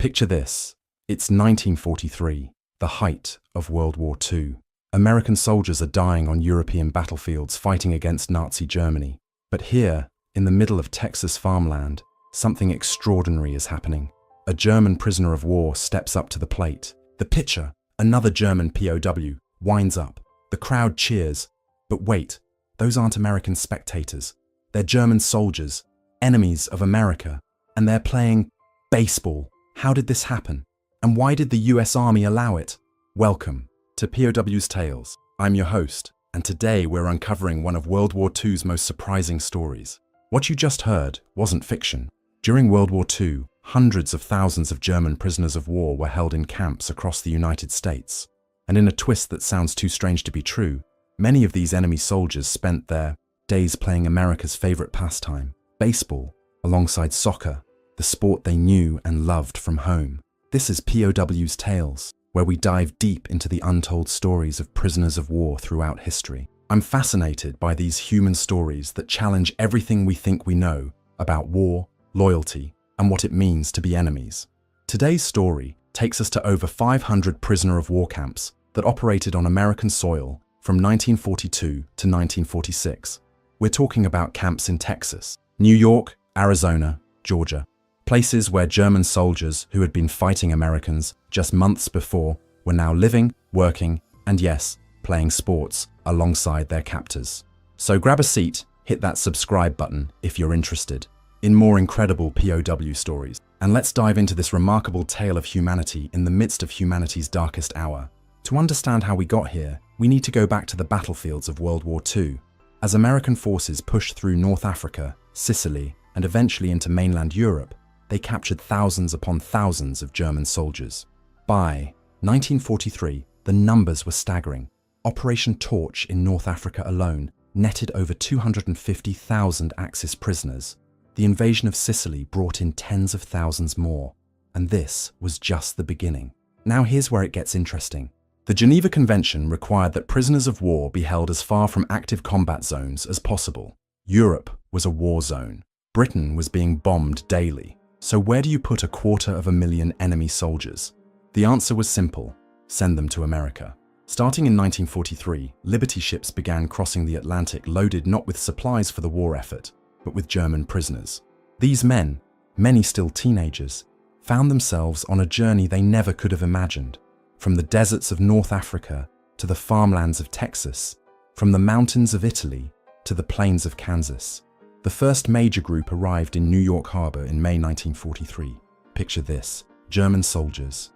Picture this. It's 1943, the height of World War II. American soldiers are dying on European battlefields fighting against Nazi Germany. But here, in the middle of Texas farmland, something extraordinary is happening. A German prisoner of war steps up to the plate. The pitcher, another German POW, winds up. The crowd cheers. But wait, those aren't American spectators. They're German soldiers, enemies of America, and they're playing baseball. How did this happen? And why did the US Army allow it? Welcome to POWs Tales. I'm your host, and today we're uncovering one of World War II's most surprising stories. What you just heard wasn't fiction. During World War II, hundreds of thousands of German prisoners of war were held in camps across the United States. And in a twist that sounds too strange to be true, many of these enemy soldiers spent their days playing America's favorite pastime, baseball, alongside soccer, the sport they knew and loved from home. This is POWs Tales, where we dive deep into the untold stories of prisoners of war throughout history. I'm fascinated by these human stories that challenge everything we think we know about war, loyalty, and what it means to be enemies. Today's story takes us to over 500 prisoner of war camps that operated on American soil from 1942 to 1946. We're talking about camps in Texas, New York, Arizona, Georgia, places where German soldiers who had been fighting Americans just months before were now living, working, and yes, playing sports alongside their captors. So grab a seat, hit that subscribe button if you're interested in more incredible POW stories. And let's dive into this remarkable tale of humanity in the midst of humanity's darkest hour. To understand how we got here, we need to go back to the battlefields of World War II. As American forces pushed through North Africa, Sicily, and eventually into mainland Europe, they captured thousands upon thousands of German soldiers. By 1943, the numbers were staggering. Operation Torch in North Africa alone netted over 250,000 Axis prisoners. The invasion of Sicily brought in tens of thousands more, and this was just the beginning. Now here's where it gets interesting. The Geneva Convention required that prisoners of war be held as far from active combat zones as possible. Europe was a war zone. Britain was being bombed daily. So where do you put 250,000 enemy soldiers? The answer was simple: send them to America. Starting in 1943, Liberty ships began crossing the Atlantic loaded not with supplies for the war effort, but with German prisoners. These men, many still teenagers, found themselves on a journey they never could have imagined. From the deserts of North Africa to the farmlands of Texas, from the mountains of Italy to the plains of Kansas. The first major group arrived in New York Harbor in May 1943. Picture this: German soldiers,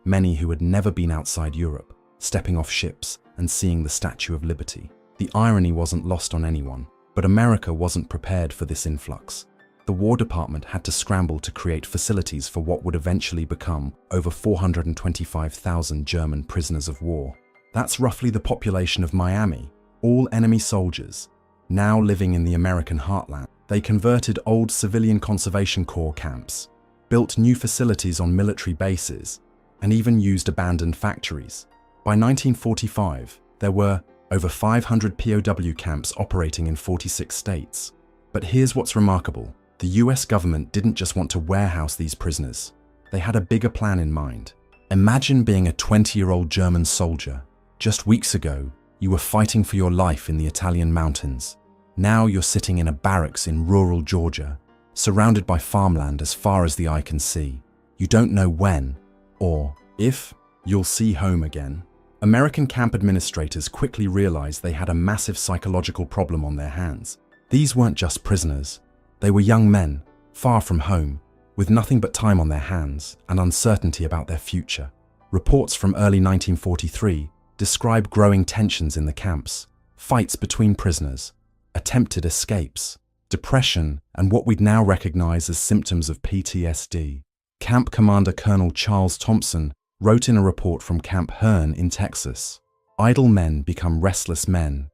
many who had never been outside Europe, stepping off ships and seeing the Statue of Liberty. The irony wasn't lost on anyone, but America wasn't prepared for this influx. The War Department had to scramble to create facilities for what would eventually become over 425,000 German prisoners of war. That's roughly the population of Miami, all enemy soldiers. Now living in the American heartland, they converted old civilian conservation corps camps, built new facilities on military bases, and even used abandoned factories. By 1945, there were over 500 POW camps operating in 46 states. But here's what's remarkable. The US government didn't just want to warehouse these prisoners. They had a bigger plan in mind. Imagine being a 20-year-old German soldier. Just weeks ago, you were fighting for your life in the Italian mountains. Now you're sitting in a barracks in rural Georgia, surrounded by farmland as far as the eye can see. You don't know when, or if, you'll see home again. American camp administrators quickly realized they had a massive psychological problem on their hands. These weren't just prisoners. They were young men, far from home, with nothing but time on their hands and uncertainty about their future. Reports from early 1943 describe growing tensions in the camps, fights between prisoners, attempted escapes, depression, and what we'd now recognize as symptoms of PTSD. Camp Commander Colonel Charles Thompson wrote in a report from Camp Hearn in Texas, "Idle men become restless men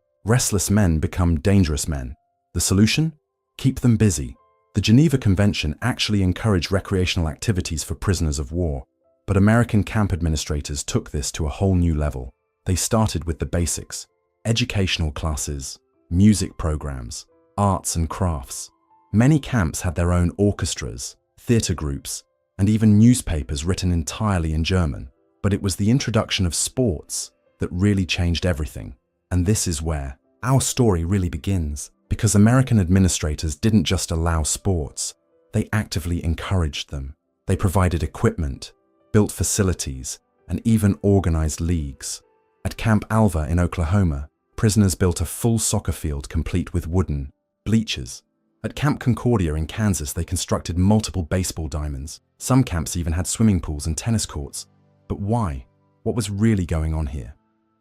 become dangerous men. The solution? Keep them busy." The Geneva Convention actually encouraged recreational activities for prisoners of war, but American camp administrators took this to a whole new level. They started with the basics: educational classes, music programs, arts and crafts. Many camps had their own orchestras, theater groups, and even newspapers written entirely in German. But it was the introduction of sports that really changed everything. And this is where our story really begins, because American administrators didn't just allow sports, they actively encouraged them. They provided equipment, built facilities, and even organized leagues. At Camp Alva in Oklahoma, prisoners built a full soccer field complete with wooden bleachers. At Camp Concordia in Kansas, they constructed multiple baseball diamonds. Some camps even had swimming pools and tennis courts. But why? What was really going on here?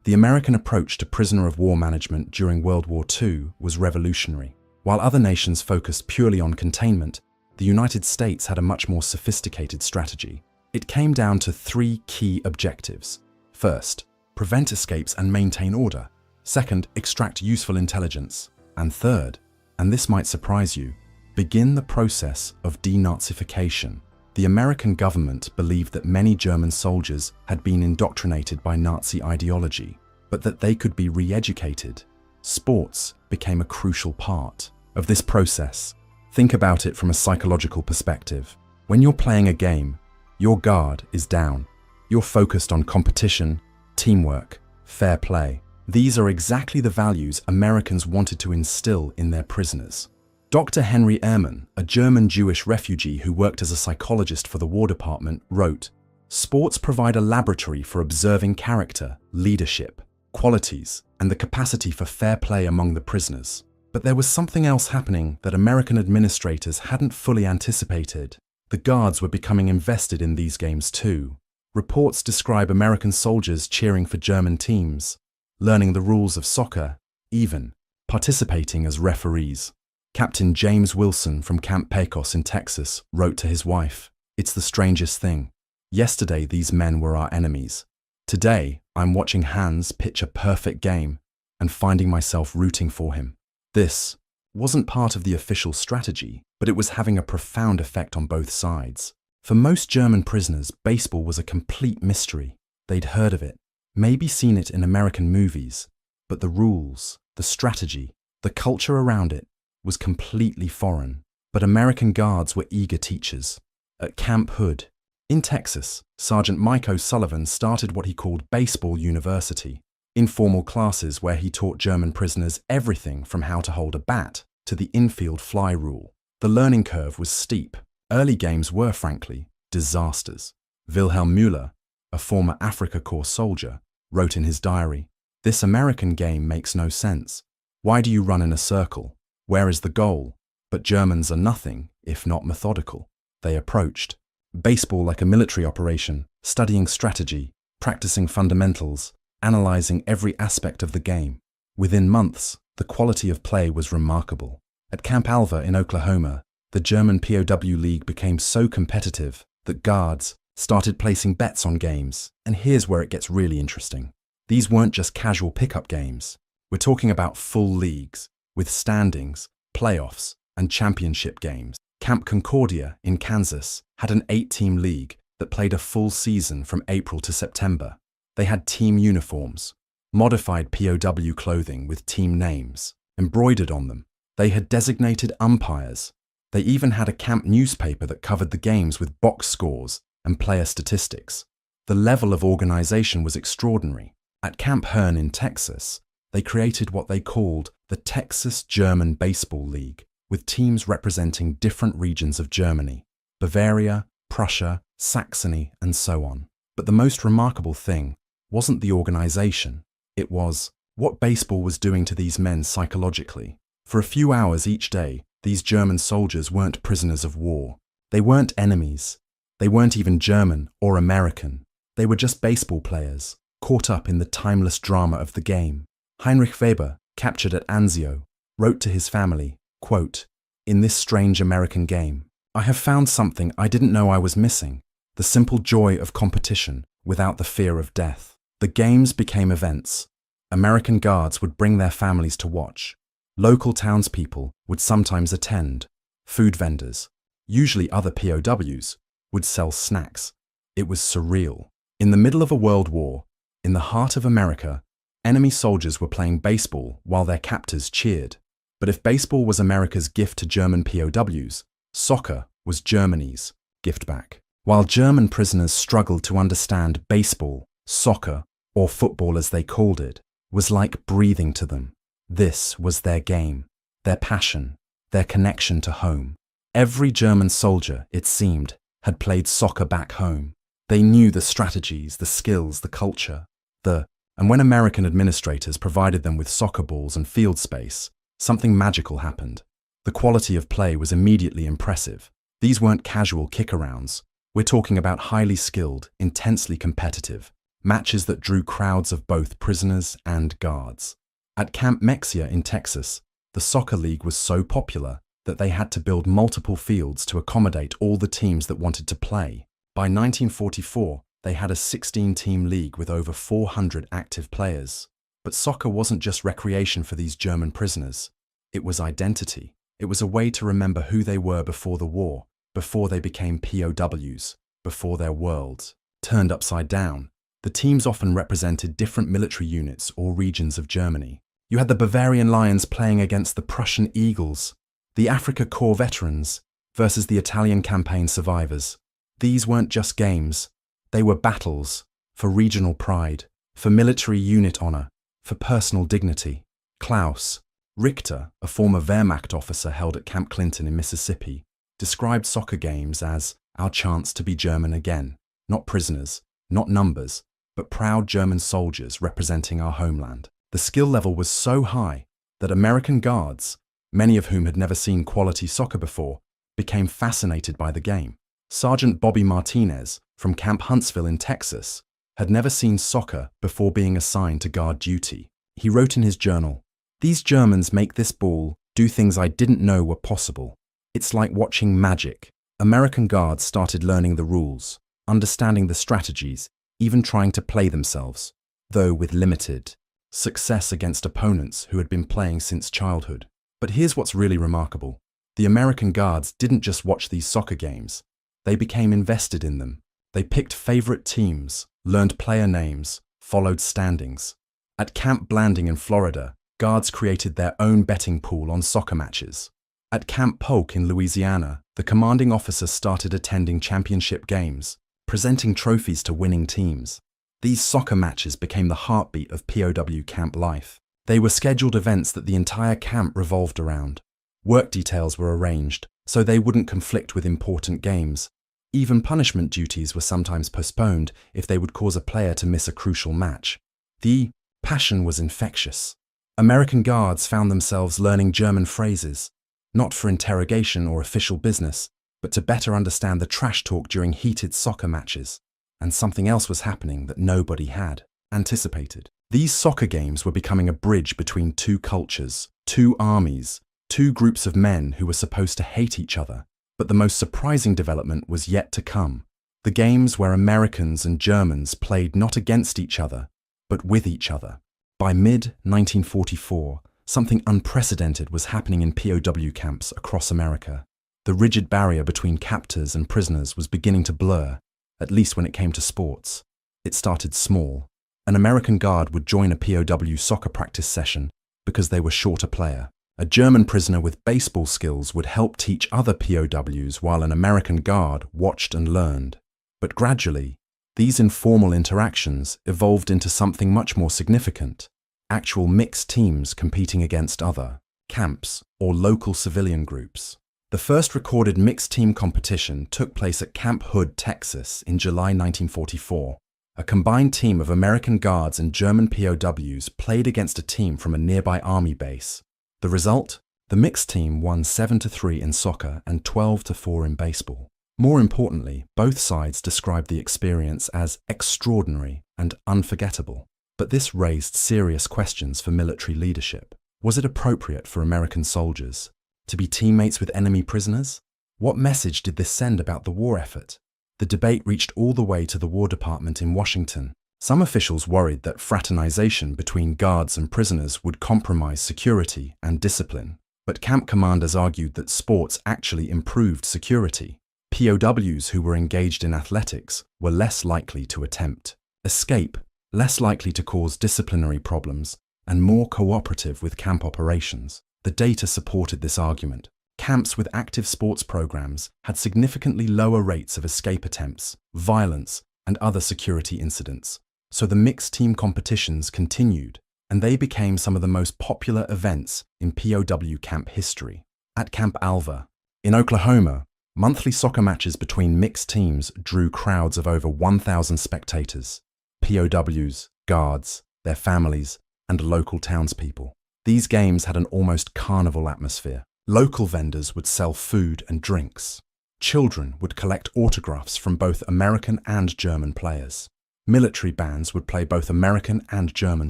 The American approach to prisoner of war management during World War II was revolutionary. While other nations focused purely on containment, the United States had a much more sophisticated strategy. It came down to 3 key objectives. First, prevent escapes and maintain order. Second, extract useful intelligence. And third, and this might surprise you, begin the process of denazification. The American government believed that many German soldiers had been indoctrinated by Nazi ideology, but that they could be re-educated. Sports became a crucial part of this process. Think about it from a psychological perspective. When you're playing a game, your guard is down. You're focused on competition, teamwork, fair play. These are exactly the values Americans wanted to instill in their prisoners. Dr. Henry Ehrman, a German Jewish refugee who worked as a psychologist for the War Department, wrote, "Sports provide a laboratory for observing character, leadership, qualities, and the capacity for fair play among the prisoners." But there was something else happening that American administrators hadn't fully anticipated. The guards were becoming invested in these games too. Reports describe American soldiers cheering for German teams, learning the rules of soccer, even participating as referees. Captain James Wilson from Camp Pecos in Texas wrote to his wife, "It's the strangest thing. Yesterday these men were our enemies. Today I'm watching Hans pitch a perfect game and finding myself rooting for him." This wasn't part of the official strategy, but it was having a profound effect on both sides. For most German prisoners, baseball was a complete mystery. They'd heard of it, maybe seen it in American movies, but the rules, the strategy, the culture around it was completely foreign. But American guards were eager teachers. At Camp Hood in Texas, Sergeant Mike O'Sullivan started what he called Baseball University, informal classes where he taught German prisoners everything from how to hold a bat to the infield fly rule. The learning curve was steep. Early games were, frankly, disasters. Wilhelm Müller, a former Afrika Korps soldier, wrote in his diary, "This American game makes no sense. Why do you run in a circle? Where is the goal? But Germans are nothing if not methodical." They approached baseball like a military operation, studying strategy, practicing fundamentals, analyzing every aspect of the game. Within months, the quality of play was remarkable. At Camp Alva in Oklahoma, the German POW League became so competitive that guards started placing bets on games. And here's where it gets really interesting. These weren't just casual pickup games. We're talking about full leagues, with standings, playoffs, and championship games. Camp Concordia in Kansas had an 8-team league that played a full season from April to September. They had team uniforms, modified POW clothing with team names embroidered on them. They had designated umpires. They even had a camp newspaper that covered the games with box scores and player statistics. The level of organization was extraordinary. At Camp Hearn in Texas, they created what they called the Texas German Baseball League, with teams representing different regions of Germany, Bavaria, Prussia, Saxony, and so on. But the most remarkable thing wasn't the organization. It was what baseball was doing to these men psychologically. For a few hours each day, these German soldiers weren't prisoners of war. They weren't enemies. They weren't even German or American. They were just baseball players, caught up in the timeless drama of the game. Heinrich Weber, captured at Anzio, wrote to his family, quote, "In this strange American game, I have found something I didn't know I was missing, the simple joy of competition without the fear of death." The games became events. American guards would bring their families to watch. Local townspeople would sometimes attend. Food vendors, usually other POWs, would sell snacks. It was surreal. In the middle of a world war, in the heart of America, enemy soldiers were playing baseball while their captors cheered. But if baseball was America's gift to German POWs, soccer was Germany's gift back. while German prisoners struggled to understand baseball, soccer, or football as they called it, was like breathing to them. This was their game, their passion, their connection to home. Every German soldier, it seemed, had played soccer back home. They knew the strategies, the skills, the culture, and when American administrators provided them with soccer balls and field space, something magical happened. The quality of play was immediately impressive. These weren't casual kick-arounds. We're talking about highly skilled, intensely competitive matches that drew crowds of both prisoners and guards. At Camp Mexia in Texas, the soccer league was so popular that they had to build multiple fields to accommodate all the teams that wanted to play. By 1944, they had a 16-team league with over 400 active players. But soccer wasn't just recreation for these German prisoners. It was identity. It was a way to remember who they were before the war, before they became POWs, before their world turned upside down. The teams often represented different military units or regions of Germany. You had the Bavarian Lions playing against the Prussian Eagles, the Afrika Korps veterans versus the Italian campaign survivors. These weren't just games. They were battles for regional pride, for military unit honor, for personal dignity. Klaus Richter, a former Wehrmacht officer held at Camp Clinton in Mississippi, described soccer games as our chance to be German again. Not prisoners, not numbers, but proud German soldiers representing our homeland. The skill level was so high that American guards, many of whom had never seen quality soccer before, became fascinated by the game. Sergeant Bobby Martinez, from Camp Huntsville in Texas, had never seen soccer before being assigned to guard duty. He wrote in his journal, "These Germans make this ball do things I didn't know were possible. It's like watching magic." American guards started learning the rules, understanding the strategies, even trying to play themselves, though with limited success against opponents who had been playing since childhood. But here's what's really remarkable. The American guards didn't just watch these soccer games. They became invested in them. They picked favorite teams, learned player names, followed standings. At Camp Blanding in Florida, guards created their own betting pool on soccer matches. At Camp Polk in Louisiana, the commanding officers started attending championship games, presenting trophies to winning teams. These soccer matches became the heartbeat of POW camp life. They were scheduled events that the entire camp revolved around. Work details were arranged so they wouldn't conflict with important games. Even punishment duties were sometimes postponed if they would cause a player to miss a crucial match. The passion was infectious. American guards found themselves learning German phrases, not for interrogation or official business, but to better understand the trash talk during heated soccer matches. And something else was happening that nobody had anticipated. These soccer games were becoming a bridge between two cultures, two armies, two groups of men who were supposed to hate each other. But the most surprising development was yet to come. The games where Americans and Germans played not against each other, but with each other. By mid-1944, something unprecedented was happening in POW camps across America. The rigid barrier between captors and prisoners was beginning to blur, at least when it came to sports. It started small. An American guard would join a POW soccer practice session because they were short a player. A German prisoner with baseball skills would help teach other POWs while an American guard watched and learned. But gradually, these informal interactions evolved into something much more significant. Actual mixed teams competing against other camps or local civilian groups. The first recorded mixed team competition took place at Camp Hood, Texas in July 1944. A combined team of American guards and German POWs played against a team from a nearby army base. The result? The mixed team won 7-3 in soccer and 12-4 in baseball. More importantly, both sides described the experience as extraordinary and unforgettable. But this raised serious questions for military leadership. Was it appropriate for American soldiers to be teammates with enemy prisoners? What message did this send about the war effort? The debate reached all the way to the War Department in Washington. Some officials worried that fraternization between guards and prisoners would compromise security and discipline. But camp commanders argued that sports actually improved security. POWs who were engaged in athletics were less likely to attempt escape, less likely to cause disciplinary problems, and more cooperative with camp operations. The data supported this argument. Camps with active sports programs had significantly lower rates of escape attempts, violence, and other security incidents. So the mixed team competitions continued, and they became some of the most popular events in POW camp history. At Camp Alva, in Oklahoma, monthly soccer matches between mixed teams drew crowds of over 1,000 spectators, POWs, guards, their families, and local townspeople. These games had an almost carnival atmosphere. Local vendors would sell food and drinks. Children would collect autographs from both American and German players. Military bands would play both American and German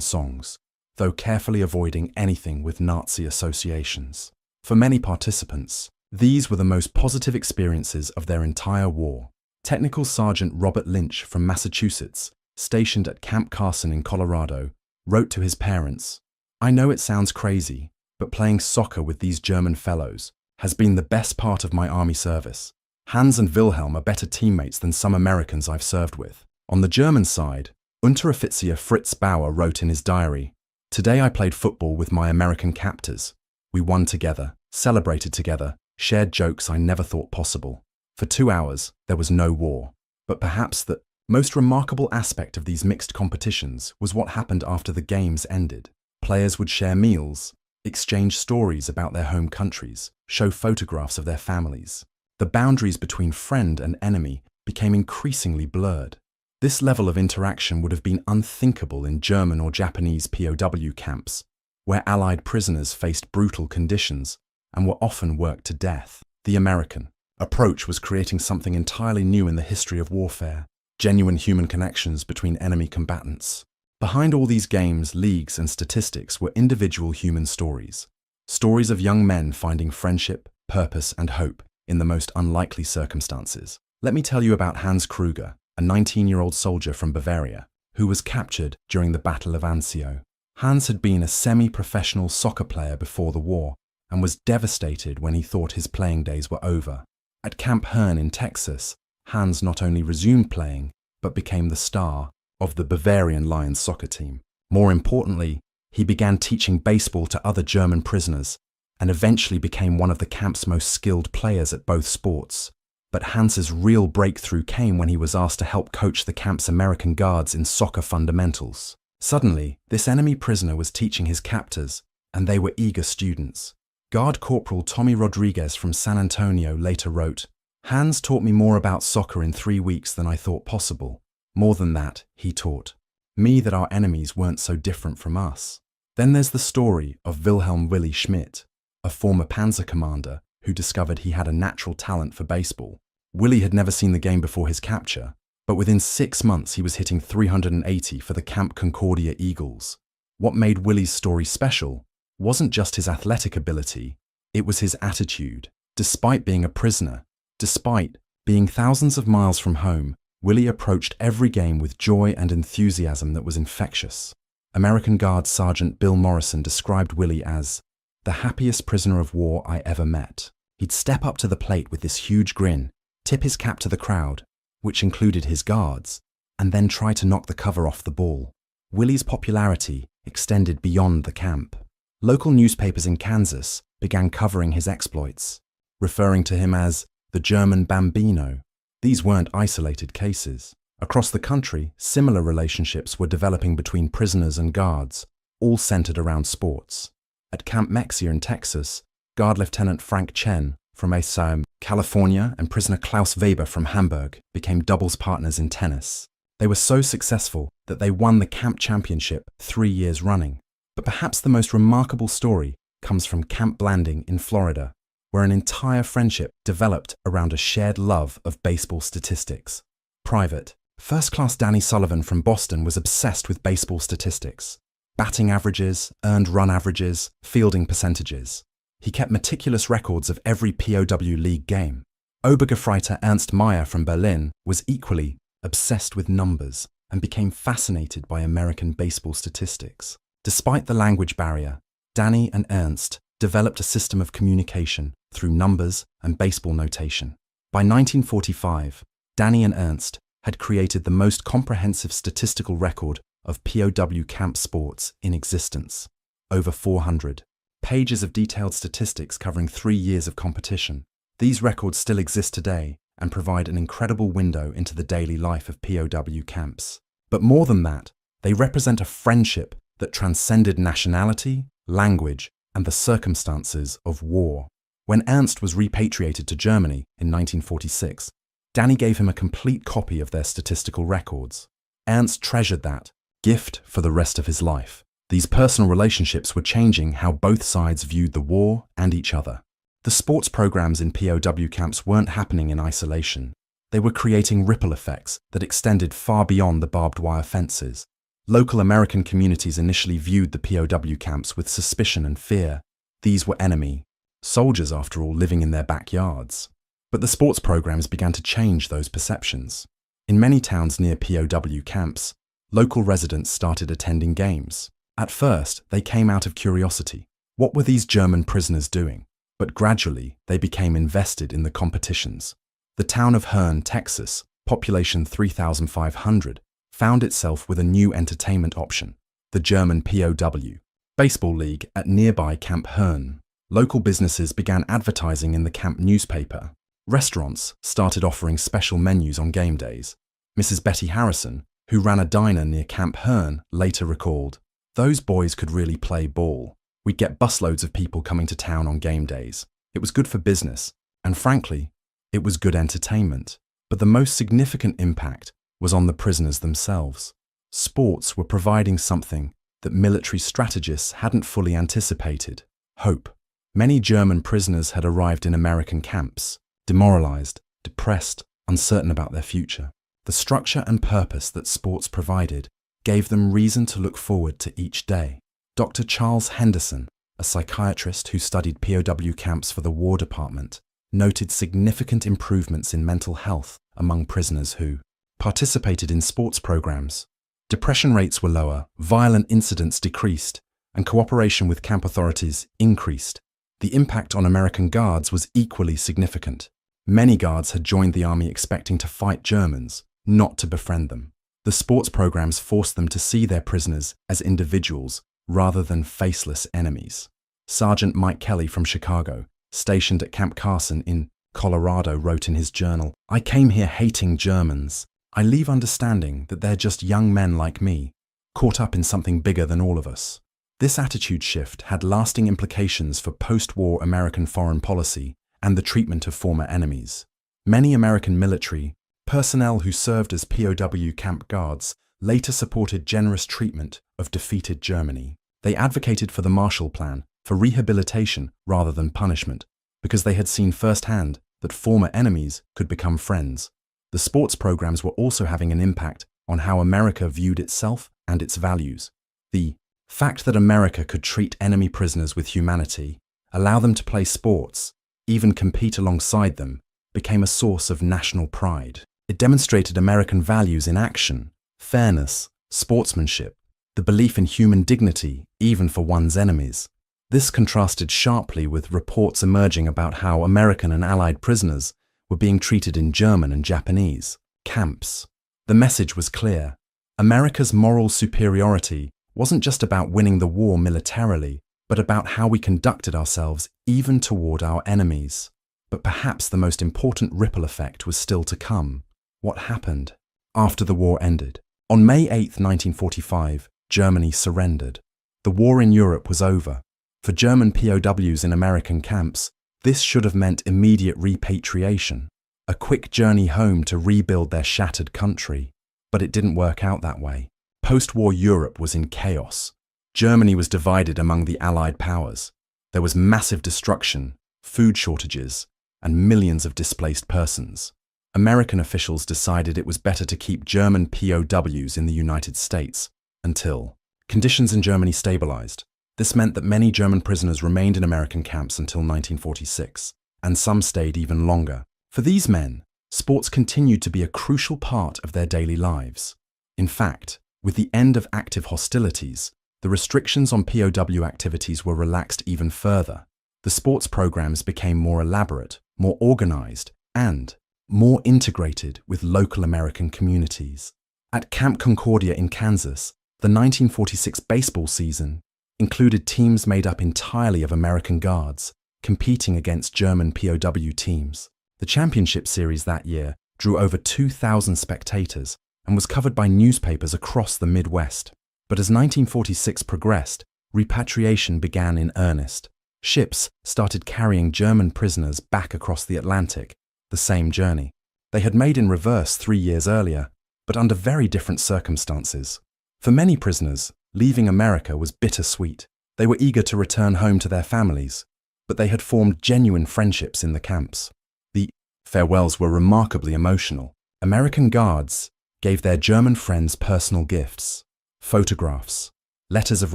songs, though carefully avoiding anything with Nazi associations. For many participants, these were the most positive experiences of their entire war. Technical Sergeant Robert Lynch from Massachusetts, stationed at Camp Carson in Colorado, wrote to his parents, "I know it sounds crazy, but playing soccer with these German fellows has been the best part of my army service. Hans and Wilhelm are better teammates than some Americans I've served with." On the German side, Unteroffizier Fritz Bauer wrote in his diary, "Today I played football with my American captors. We won together, celebrated together, shared jokes I never thought possible. For 2 hours, there was no war." But perhaps the most remarkable aspect of these mixed competitions was what happened after the games ended. Players would share meals, exchange stories about their home countries, show photographs of their families. The boundaries between friend and enemy became increasingly blurred. This level of interaction would have been unthinkable in German or Japanese POW camps, where Allied prisoners faced brutal conditions and were often worked to death. The American approach was creating something entirely new in the history of warfare: genuine human connections between enemy combatants. Behind all these games, leagues, and statistics were individual human stories. Stories of young men finding friendship, purpose, and hope in the most unlikely circumstances. Let me tell you about Hans Kruger, a 19-year-old soldier from Bavaria, who was captured during the Battle of Anzio. Hans had been a semi-professional soccer player before the war and was devastated when he thought his playing days were over. At Camp Hearn in Texas, Hans not only resumed playing, but became the star of the Bavarian Lions soccer team. More importantly, he began teaching baseball to other German prisoners and eventually became one of the camp's most skilled players at both sports. But Hans's real breakthrough came when he was asked to help coach the camp's American guards in soccer fundamentals. Suddenly, this enemy prisoner was teaching his captors, and they were eager students. Guard Corporal Tommy Rodriguez from San Antonio later wrote, "Hans taught me more about soccer in 3 weeks than I thought possible. More than that, he taught me that our enemies weren't so different from us." Then there's the story of Wilhelm Willi Schmidt, a former panzer commander who discovered he had a natural talent for baseball. Willi had never seen the game before his capture, but within 6 months he was hitting .380 for the Camp Concordia Eagles. What made Willi's story special wasn't just his athletic ability, it was his attitude. Despite being a prisoner, despite being thousands of miles from home, Willi approached every game with joy and enthusiasm that was infectious. American Guard Sergeant Bill Morrison described Willi as the happiest prisoner of war I ever met. He'd step up to the plate with this huge grin, tip his cap to the crowd, which included his guards, and then try to knock the cover off the ball. Willi's popularity extended beyond the camp. Local newspapers in Kansas began covering his exploits, referring to him as the German Bambino. These weren't isolated cases. Across the country, similar relationships were developing between prisoners and guards, all centered around sports. At Camp Mexia in Texas, Guard Lieutenant Frank Chen from Esau, California, and prisoner Klaus Weber from Hamburg became doubles partners in tennis. They were so successful that they won the camp championship 3 years running. But perhaps the most remarkable story comes from Camp Blanding in Florida, where an entire friendship developed around a shared love of baseball statistics. Private, first-class Danny Sullivan from Boston was obsessed with baseball statistics: batting averages, earned run averages, fielding percentages. He kept meticulous records of every POW league game. Obergefreiter Ernst Meyer from Berlin was equally obsessed with numbers and became fascinated by American baseball statistics. Despite the language barrier, Danny and Ernst developed a system of communication through numbers and baseball notation. By 1945, Danny and Ernst had created the most comprehensive statistical record of POW camp sports in existence, over 400. pages of detailed statistics covering 3 years of competition. These records still exist today and provide an incredible window into the daily life of POW camps. But more than that, they represent a friendship that transcended nationality, language, and the circumstances of war. When Ernst was repatriated to Germany in 1946, Danny gave him a complete copy of their statistical records. Ernst treasured that gift for the rest of his life. These personal relationships were changing how both sides viewed the war and each other. The sports programs in POW camps weren't happening in isolation. They were creating ripple effects that extended far beyond the barbed wire fences. Local American communities initially viewed the POW camps with suspicion and fear. These were enemy soldiers, after all, living in their backyards. But the sports programs began to change those perceptions. In many towns near POW camps, local residents started attending games. At first, they came out of curiosity. What were these German prisoners doing? But gradually, they became invested in the competitions. The town of Hearne, Texas, population 3,500, found itself with a new entertainment option, the German POW baseball league at nearby Camp Hearne. Local businesses began advertising in the camp newspaper. Restaurants started offering special menus on game days. Mrs. Betty Harrison, who ran a diner near Camp Hearne, later recalled, "Those boys could really play ball. We'd get busloads of people coming to town on game days. It was good for business, and frankly, it was good entertainment." But the most significant impact was on the prisoners themselves. Sports were providing something that military strategists hadn't fully anticipated: hope. Many German prisoners had arrived in American camps, demoralized, depressed, uncertain about their future. The structure and purpose that sports provided gave them reason to look forward to each day. Dr. Charles Henderson, a psychiatrist who studied POW camps for the War Department, noted significant improvements in mental health among prisoners who participated in sports programs. Depression rates were lower, violent incidents decreased, and cooperation with camp authorities increased. The impact on American guards was equally significant. Many guards had joined the army expecting to fight Germans, not to befriend them. The sports programs forced them to see their prisoners as individuals rather than faceless enemies. Sergeant Mike Kelly from Chicago, stationed at Camp Carson in Colorado, wrote in his journal, "I came here hating Germans. I leave understanding that they're just young men like me, caught up in something bigger than all of us." This attitude shift had lasting implications for post-war American foreign policy and the treatment of former enemies. Many American military personnel who served as POW camp guards later supported generous treatment of defeated Germany. They advocated for the Marshall Plan, for rehabilitation rather than punishment, because they had seen firsthand that former enemies could become friends. The sports programs were also having an impact on how America viewed itself and its values. The fact that America could treat enemy prisoners with humanity, allow them to play sports, even compete alongside them, became a source of national pride. It demonstrated American values in action: fairness, sportsmanship, the belief in human dignity, even for one's enemies. This contrasted sharply with reports emerging about how American and Allied prisoners were being treated in German and Japanese camps. The message was clear: America's moral superiority wasn't just about winning the war militarily, but about how we conducted ourselves even toward our enemies. But perhaps the most important ripple effect was still to come. What happened after the war ended? On May 8, 1945, Germany surrendered. The war in Europe was over. For German POWs in American camps, this should have meant immediate repatriation, a quick journey home to rebuild their shattered country. But it didn't work out that way. Post-war Europe was in chaos. Germany was divided among the Allied powers. There was massive destruction, food shortages, and millions of displaced persons. American officials decided it was better to keep German POWs in the United States until conditions in Germany stabilized. This meant that many German prisoners remained in American camps until 1946, and some stayed even longer. For these men, sports continued to be a crucial part of their daily lives. In fact, with the end of active hostilities, the restrictions on POW activities were relaxed even further. The sports programs became more elaborate, more organized, and more integrated with local American communities. At Camp Concordia in Kansas, the 1946 baseball season included teams made up entirely of American guards, competing against German POW teams. The championship series that year drew over 2,000 spectators and was covered by newspapers across the Midwest. But as 1946 progressed, repatriation began in earnest. Ships started carrying German prisoners back across the Atlantic, the same journey they had made in reverse 3 years earlier, but under very different circumstances. For many prisoners, leaving America was bittersweet. They were eager to return home to their families, but they had formed genuine friendships in the camps. The farewells were remarkably emotional. American guards gave their German friends personal gifts, photographs, letters of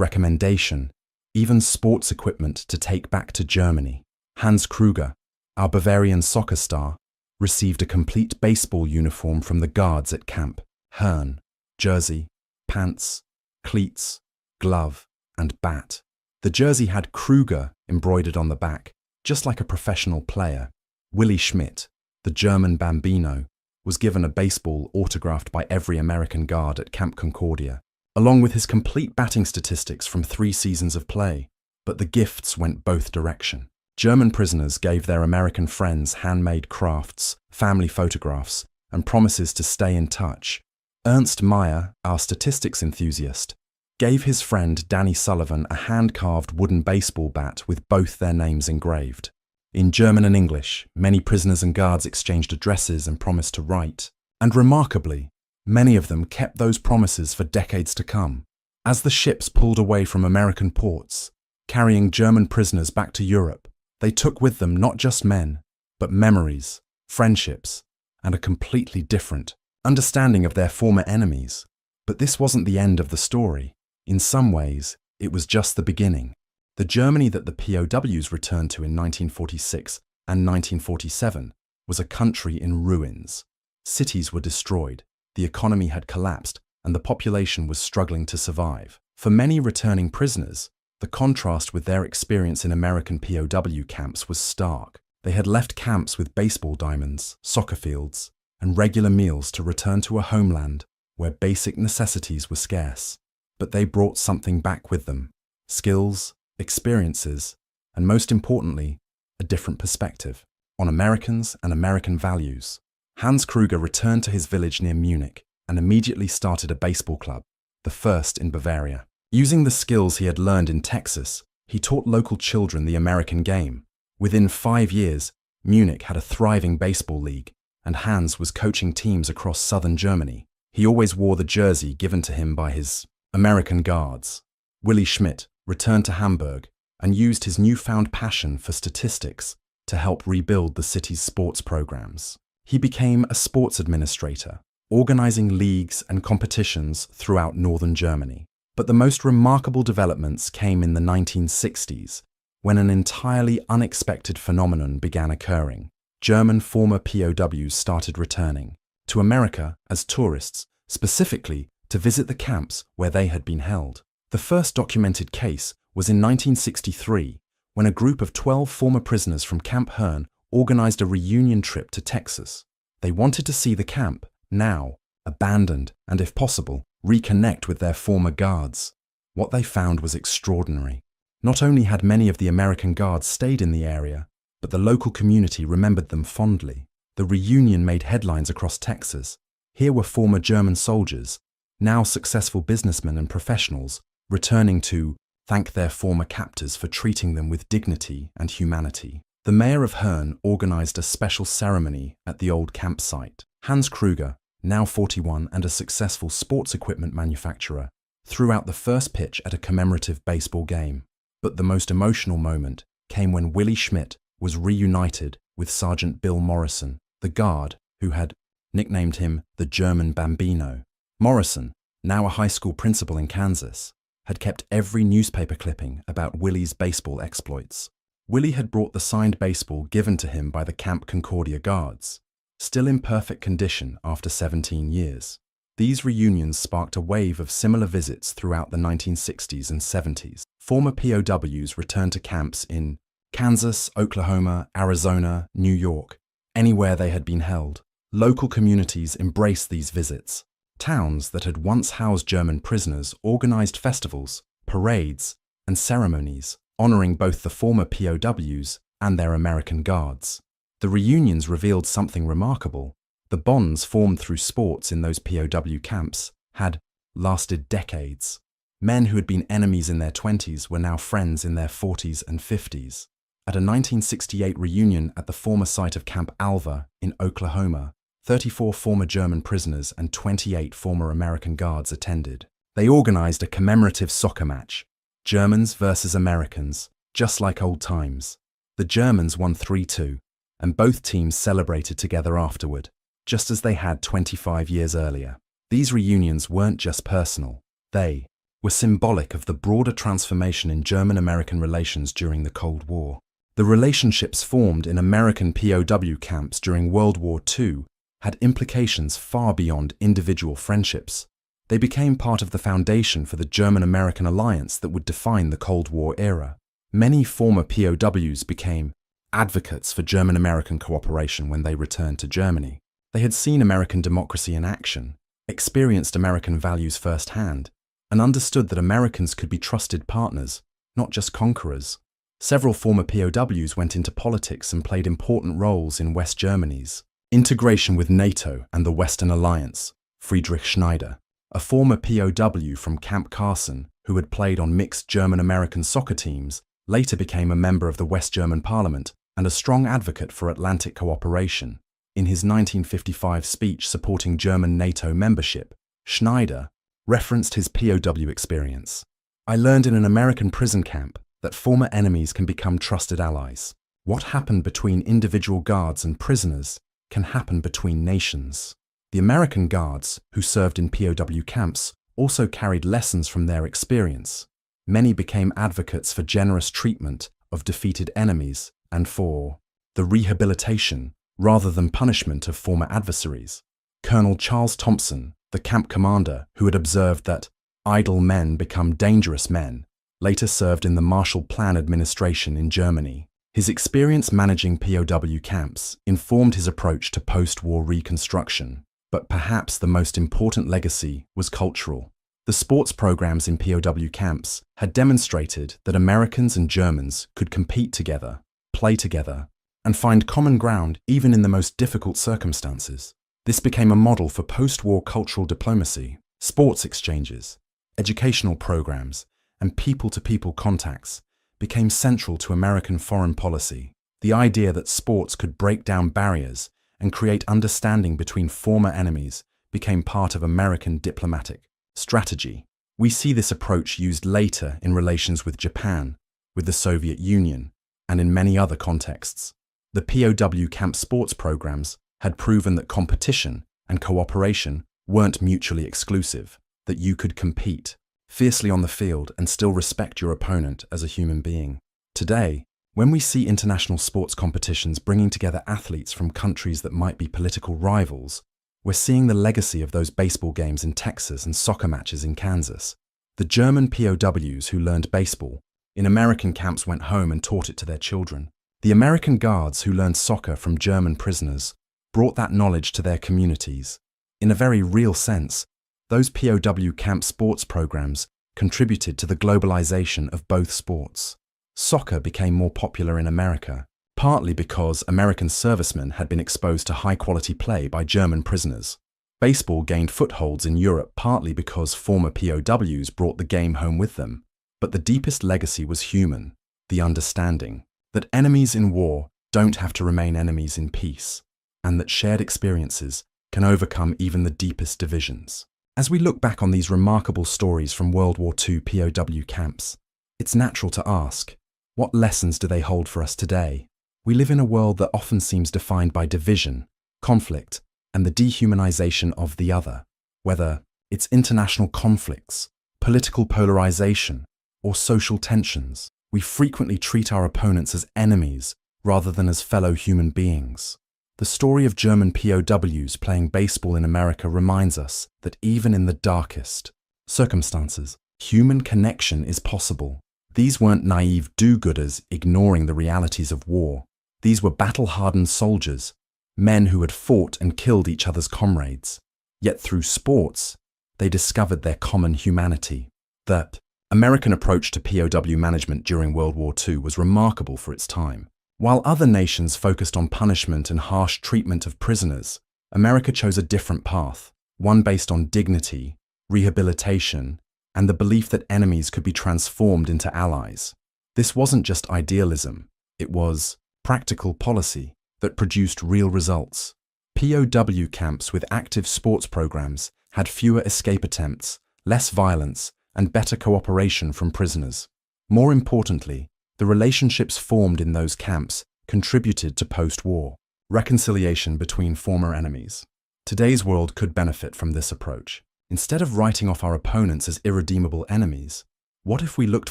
recommendation, even sports equipment to take back to Germany. Hans Kruger, our Bavarian soccer star, received a complete baseball uniform from the guards at Camp Herne: jersey, pants, cleats, glove, and bat. The jersey had Kruger embroidered on the back, just like a professional player. Willi Schmidt, the German Bambino, was given a baseball autographed by every American guard at Camp Concordia, along with his complete batting statistics from 3 seasons of play. But the gifts went both directions. German prisoners gave their American friends handmade crafts, family photographs, and promises to stay in touch. Ernst Meyer, our statistics enthusiast, gave his friend Danny Sullivan a hand-carved wooden baseball bat with both their names engraved. In German and English, many prisoners and guards exchanged addresses and promised to write. And remarkably, many of them kept those promises for decades to come. As the ships pulled away from American ports, carrying German prisoners back to Europe, they took with them not just men, but memories, friendships, and a completely different understanding of their former enemies. But this wasn't the end of the story. In some ways, it was just the beginning. The Germany that the POWs returned to in 1946 and 1947 was a country in ruins. Cities were destroyed, the economy had collapsed, and the population was struggling to survive. For many returning prisoners, the contrast with their experience in American POW camps was stark. They had left camps with baseball diamonds, soccer fields, and regular meals to return to a homeland where basic necessities were scarce. But they brought something back with them: skills, experiences, and most importantly, a different perspective on Americans and American values. Hans Kruger returned to his village near Munich and immediately started a baseball club, the first in Bavaria. Using the skills he had learned in Texas, he taught local children the American game. Within 5 years, Munich had a thriving baseball league, and Hans was coaching teams across southern Germany. He always wore the jersey given to him by his American guards. Willi Schmidt returned to Hamburg and used his newfound passion for statistics to help rebuild the city's sports programs. He became a sports administrator, organizing leagues and competitions throughout northern Germany. But the most remarkable developments came in the 1960s, when an entirely unexpected phenomenon began occurring. German former POWs started returning to America as tourists, specifically to visit the camps where they had been held. The first documented case was in 1963, when a group of 12 former prisoners from Camp Herne organized a reunion trip to Texas. They wanted to see the camp, now abandoned, and if possible, reconnect with their former guards. What they found was extraordinary. Not only had many of the American guards stayed in the area, but the local community remembered them fondly. The reunion made headlines across Texas. Here were former German soldiers, now successful businessmen and professionals, returning to thank their former captors for treating them with dignity and humanity. The mayor of Herne organized a special ceremony at the old campsite. Hans Kruger, now 41 and a successful sports equipment manufacturer, threw out the first pitch at a commemorative baseball game. But the most emotional moment came when Willi Schmidt was reunited with Sergeant Bill Morrison, the guard who had nicknamed him the German Bambino. Morrison, now a high school principal in Kansas, had kept every newspaper clipping about Willi's baseball exploits. Willi had brought the signed baseball given to him by the Camp Concordia guards, still in perfect condition after 17 years. These reunions sparked a wave of similar visits throughout the 1960s and 70s. Former POWs returned to camps in Kansas, Oklahoma, Arizona, New York, anywhere they had been held. Local communities embraced these visits. Towns that had once housed German prisoners organized festivals, parades, and ceremonies, honoring both the former POWs and their American guards. The reunions revealed something remarkable. The bonds formed through sports in those POW camps had lasted decades. Men who had been enemies in their 20s were now friends in their 40s and 50s. At a 1968 reunion at the former site of Camp Alva in Oklahoma, 34 former German prisoners and 28 former American guards attended. They organized a commemorative soccer match, Germans versus Americans, just like old times. The Germans won 3-2, and both teams celebrated together afterward, just as they had 25 years earlier. These reunions weren't just personal, they were symbolic of the broader transformation in German-American relations during the Cold War. The relationships formed in American POW camps during World War II had implications far beyond individual friendships. They became part of the foundation for the German-American alliance that would define the Cold War era. Many former POWs became advocates for German-American cooperation when they returned to Germany. They had seen American democracy in action, experienced American values firsthand, and understood that Americans could be trusted partners, not just conquerors. Several former POWs went into politics and played important roles in West Germany's integration with NATO and the Western Alliance. Friedrich Schneider, a former POW from Camp Carson who had played on mixed German-American soccer teams, later became a member of the West German Parliament and a strong advocate for Atlantic cooperation. In his 1955 speech supporting German NATO membership, Schneider referenced his POW experience. "I learned in an American prison camp that former enemies can become trusted allies. What happened between individual guards and prisoners can happen between nations." The American guards, who served in POW camps, also carried lessons from their experience. Many became advocates for generous treatment of defeated enemies and for the rehabilitation, rather than punishment, of former adversaries. Colonel Charles Thompson, the camp commander who had observed that idle men become dangerous men, later served in the Marshall Plan administration in Germany. His experience managing POW camps informed his approach to post-war reconstruction, but perhaps the most important legacy was cultural. The sports programs in POW camps had demonstrated that Americans and Germans could compete together, play together, and find common ground even in the most difficult circumstances. This became a model for post-war cultural diplomacy. Sports exchanges, educational programs, and people-to-people contacts became central to American foreign policy. The idea that sports could break down barriers and create understanding between former enemies became part of American diplomatic strategy. We see this approach used later in relations with Japan, with the Soviet Union, and in many other contexts. The POW camp sports programs had proven that competition and cooperation weren't mutually exclusive, that you could compete fiercely on the field and still respect your opponent as a human being. Today, when we see international sports competitions bringing together athletes from countries that might be political rivals, we're seeing the legacy of those baseball games in Texas and soccer matches in Kansas. The German POWs who learned baseball in American camps went home and taught it to their children. The American guards who learned soccer from German prisoners brought that knowledge to their communities. In a very real sense, those POW camp sports programs contributed to the globalization of both sports. Soccer became more popular in America, partly because American servicemen had been exposed to high-quality play by German prisoners. Baseball gained footholds in Europe partly because former POWs brought the game home with them. But the deepest legacy was human, the understanding that enemies in war don't have to remain enemies in peace, and that shared experiences can overcome even the deepest divisions. As we look back on these remarkable stories from World War II POW camps, it's natural to ask, what lessons do they hold for us today? We live in a world that often seems defined by division, conflict, and the dehumanization of the other. Whether it's international conflicts, political polarization, or social tensions, we frequently treat our opponents as enemies rather than as fellow human beings. The story of German POWs playing baseball in America reminds us that even in the darkest circumstances, human connection is possible. These weren't naive do-gooders ignoring the realities of war. These were battle-hardened soldiers, men who had fought and killed each other's comrades. Yet through sports, they discovered their common humanity, that American approach to POW management during World War II was remarkable for its time. While other nations focused on punishment and harsh treatment of prisoners, America chose a different path, one based on dignity, rehabilitation, and the belief that enemies could be transformed into allies. This wasn't just idealism, it was practical policy that produced real results. POW camps with active sports programs had fewer escape attempts, less violence, and better cooperation from prisoners. More importantly, the relationships formed in those camps contributed to post-war reconciliation between former enemies. Today's world could benefit from this approach. Instead of writing off our opponents as irredeemable enemies, what if we looked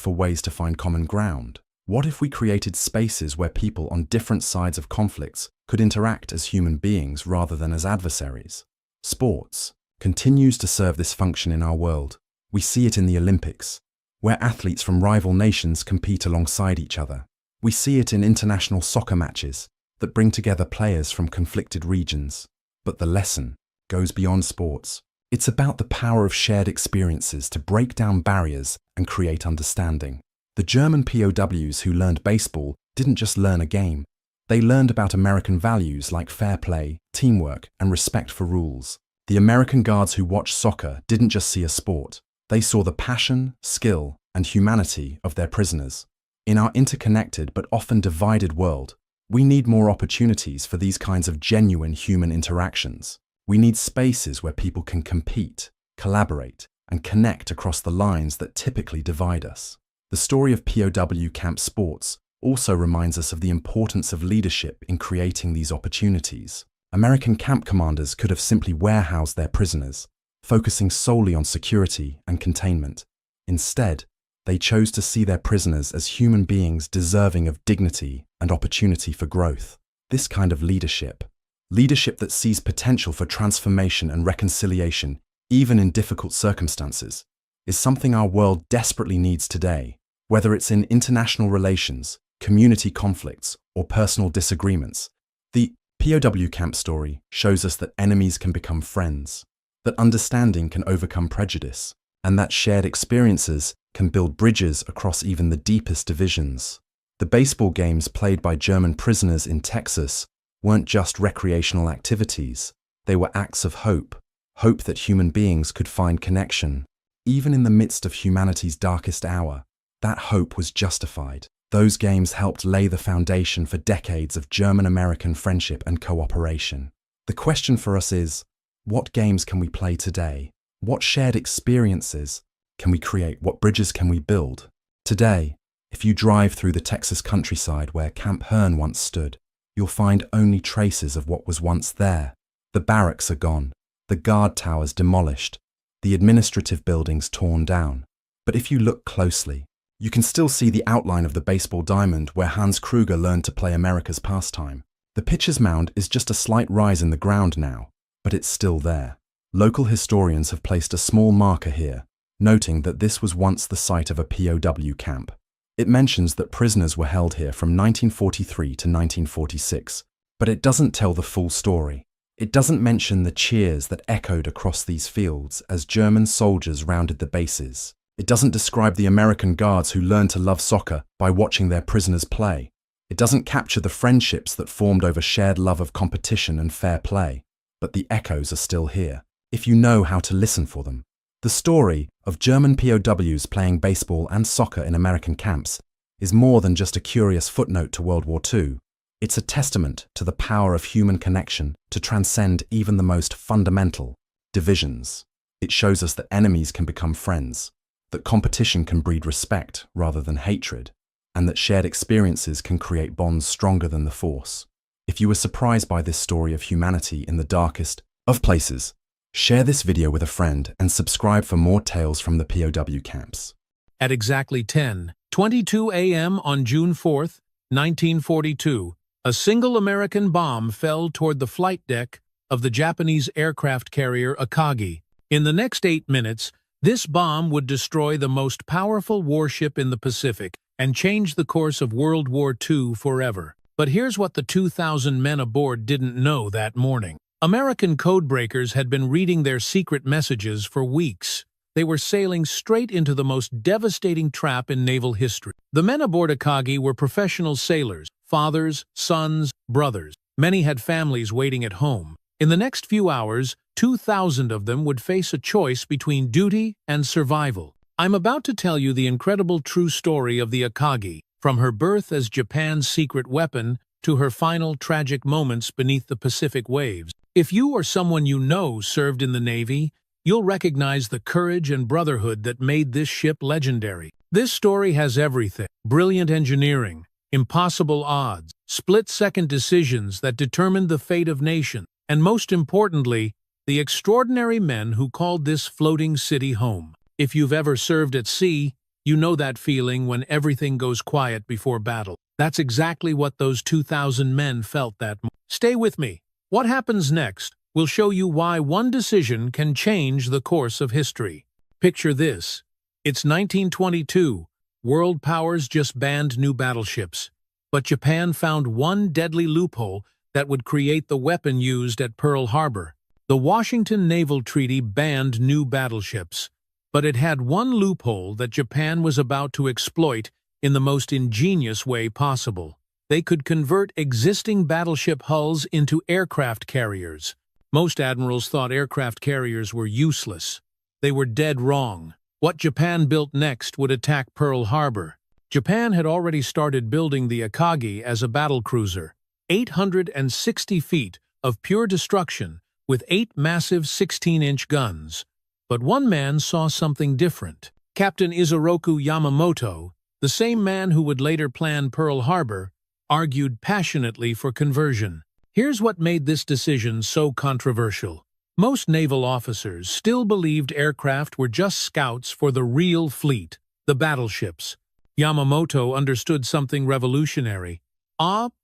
for ways to find common ground? What if we created spaces where people on different sides of conflicts could interact as human beings rather than as adversaries? Sports continues to serve this function in our world. We see it in the Olympics, where athletes from rival nations compete alongside each other. We see it in international soccer matches that bring together players from conflicted regions. But the lesson goes beyond sports. It's about the power of shared experiences to break down barriers and create understanding. The German POWs who learned baseball didn't just learn a game. They learned about American values like fair play, teamwork, and respect for rules. The American guards who watched soccer didn't just see a sport. They saw the passion, skill, and humanity of their prisoners. In our interconnected but often divided world, we need more opportunities for these kinds of genuine human interactions. We need spaces where people can compete, collaborate, and connect across the lines that typically divide us. The story of POW camp sports also reminds us of the importance of leadership in creating these opportunities. American camp commanders could have simply warehoused their prisoners, focusing solely on security and containment. Instead, they chose to see their prisoners as human beings deserving of dignity and opportunity for growth. This kind of leadership that sees potential for transformation and reconciliation, even in difficult circumstances, is something our world desperately needs today. Whether it's in international relations, community conflicts, or personal disagreements, the POW camp story shows us that enemies can become friends, that understanding can overcome prejudice, and that shared experiences can build bridges across even the deepest divisions. The baseball games played by German prisoners in Texas weren't just recreational activities, they were acts of hope that human beings could find connection. Even in the midst of humanity's darkest hour, that hope was justified. Those games helped lay the foundation for decades of German-American friendship and cooperation. The question for us is, what games can we play today? What shared experiences can we create? What bridges can we build? Today, if you drive through the Texas countryside where Camp Hearn once stood, you'll find only traces of what was once there. The barracks are gone, the guard towers demolished, the administrative buildings torn down. But if you look closely, you can still see the outline of the baseball diamond where Hans Kruger learned to play America's pastime. The pitcher's mound is just a slight rise in the ground now, but it's still there. Local historians have placed a small marker here, noting that this was once the site of a POW camp. It mentions that prisoners were held here from 1943 to 1946, but it doesn't tell the full story. It doesn't mention the cheers that echoed across these fields as German soldiers rounded the bases. It doesn't describe the American guards who learned to love soccer by watching their prisoners play. It doesn't capture the friendships that formed over shared love of competition and fair play. But the echoes are still here, if you know how to listen for them. The story of German POWs playing baseball and soccer in American camps is more than just a curious footnote to World War II. It's a testament to the power of human connection to transcend even the most fundamental divisions. It shows us that enemies can become friends, that competition can breed respect rather than hatred, and that shared experiences can create bonds stronger than the force. If you were surprised by this story of humanity in the darkest of places, share this video with a friend and subscribe for more tales from the POW camps. At exactly 10:22 a.m. on June 4, 1942, a single American bomb fell toward the flight deck of the Japanese aircraft carrier Akagi. In the next 8 minutes, this bomb would destroy the most powerful warship in the Pacific and change the course of World War II forever. But here's what the 2,000 men aboard didn't know that morning. American codebreakers had been reading their secret messages for weeks. They were sailing straight into the most devastating trap in naval history. The men aboard Akagi were professional sailors, fathers, sons, brothers. Many had families waiting at home. In the next few hours, 2,000 of them would face a choice between duty and survival. I'm about to tell you the incredible true story of the Akagi, from her birth as Japan's secret weapon to her final tragic moments beneath the Pacific waves. If you or someone you know served in the Navy, you'll recognize the courage and brotherhood that made this ship legendary. This story has everything: brilliant engineering, impossible odds, split-second decisions that determined the fate of nations, and most importantly, the extraordinary men who called this floating city home. If you've ever served at sea, you know that feeling when everything goes quiet before battle. That's exactly what those 2,000 men felt that moment. Stay with me. What happens next will show you why one decision can change the course of history. Picture this. It's 1922. World powers just banned new battleships. But Japan found one deadly loophole that would create the weapon used at Pearl Harbor. The Washington Naval Treaty banned new battleships, but it had one loophole that Japan was about to exploit in the most ingenious way possible. They could convert existing battleship hulls into aircraft carriers. Most admirals thought aircraft carriers were useless. They were dead wrong. What Japan built next would attack Pearl Harbor. Japan had already started building the Akagi as a battlecruiser, 860 feet of pure destruction with 8 massive 16-inch guns. But one man saw something different. Captain Isoroku Yamamoto, the same man who would later plan Pearl Harbor, argued passionately for conversion. Here's what made this decision so controversial. Most naval officers still believed aircraft were just scouts for the real fleet, the battleships. Yamamoto understood something revolutionary.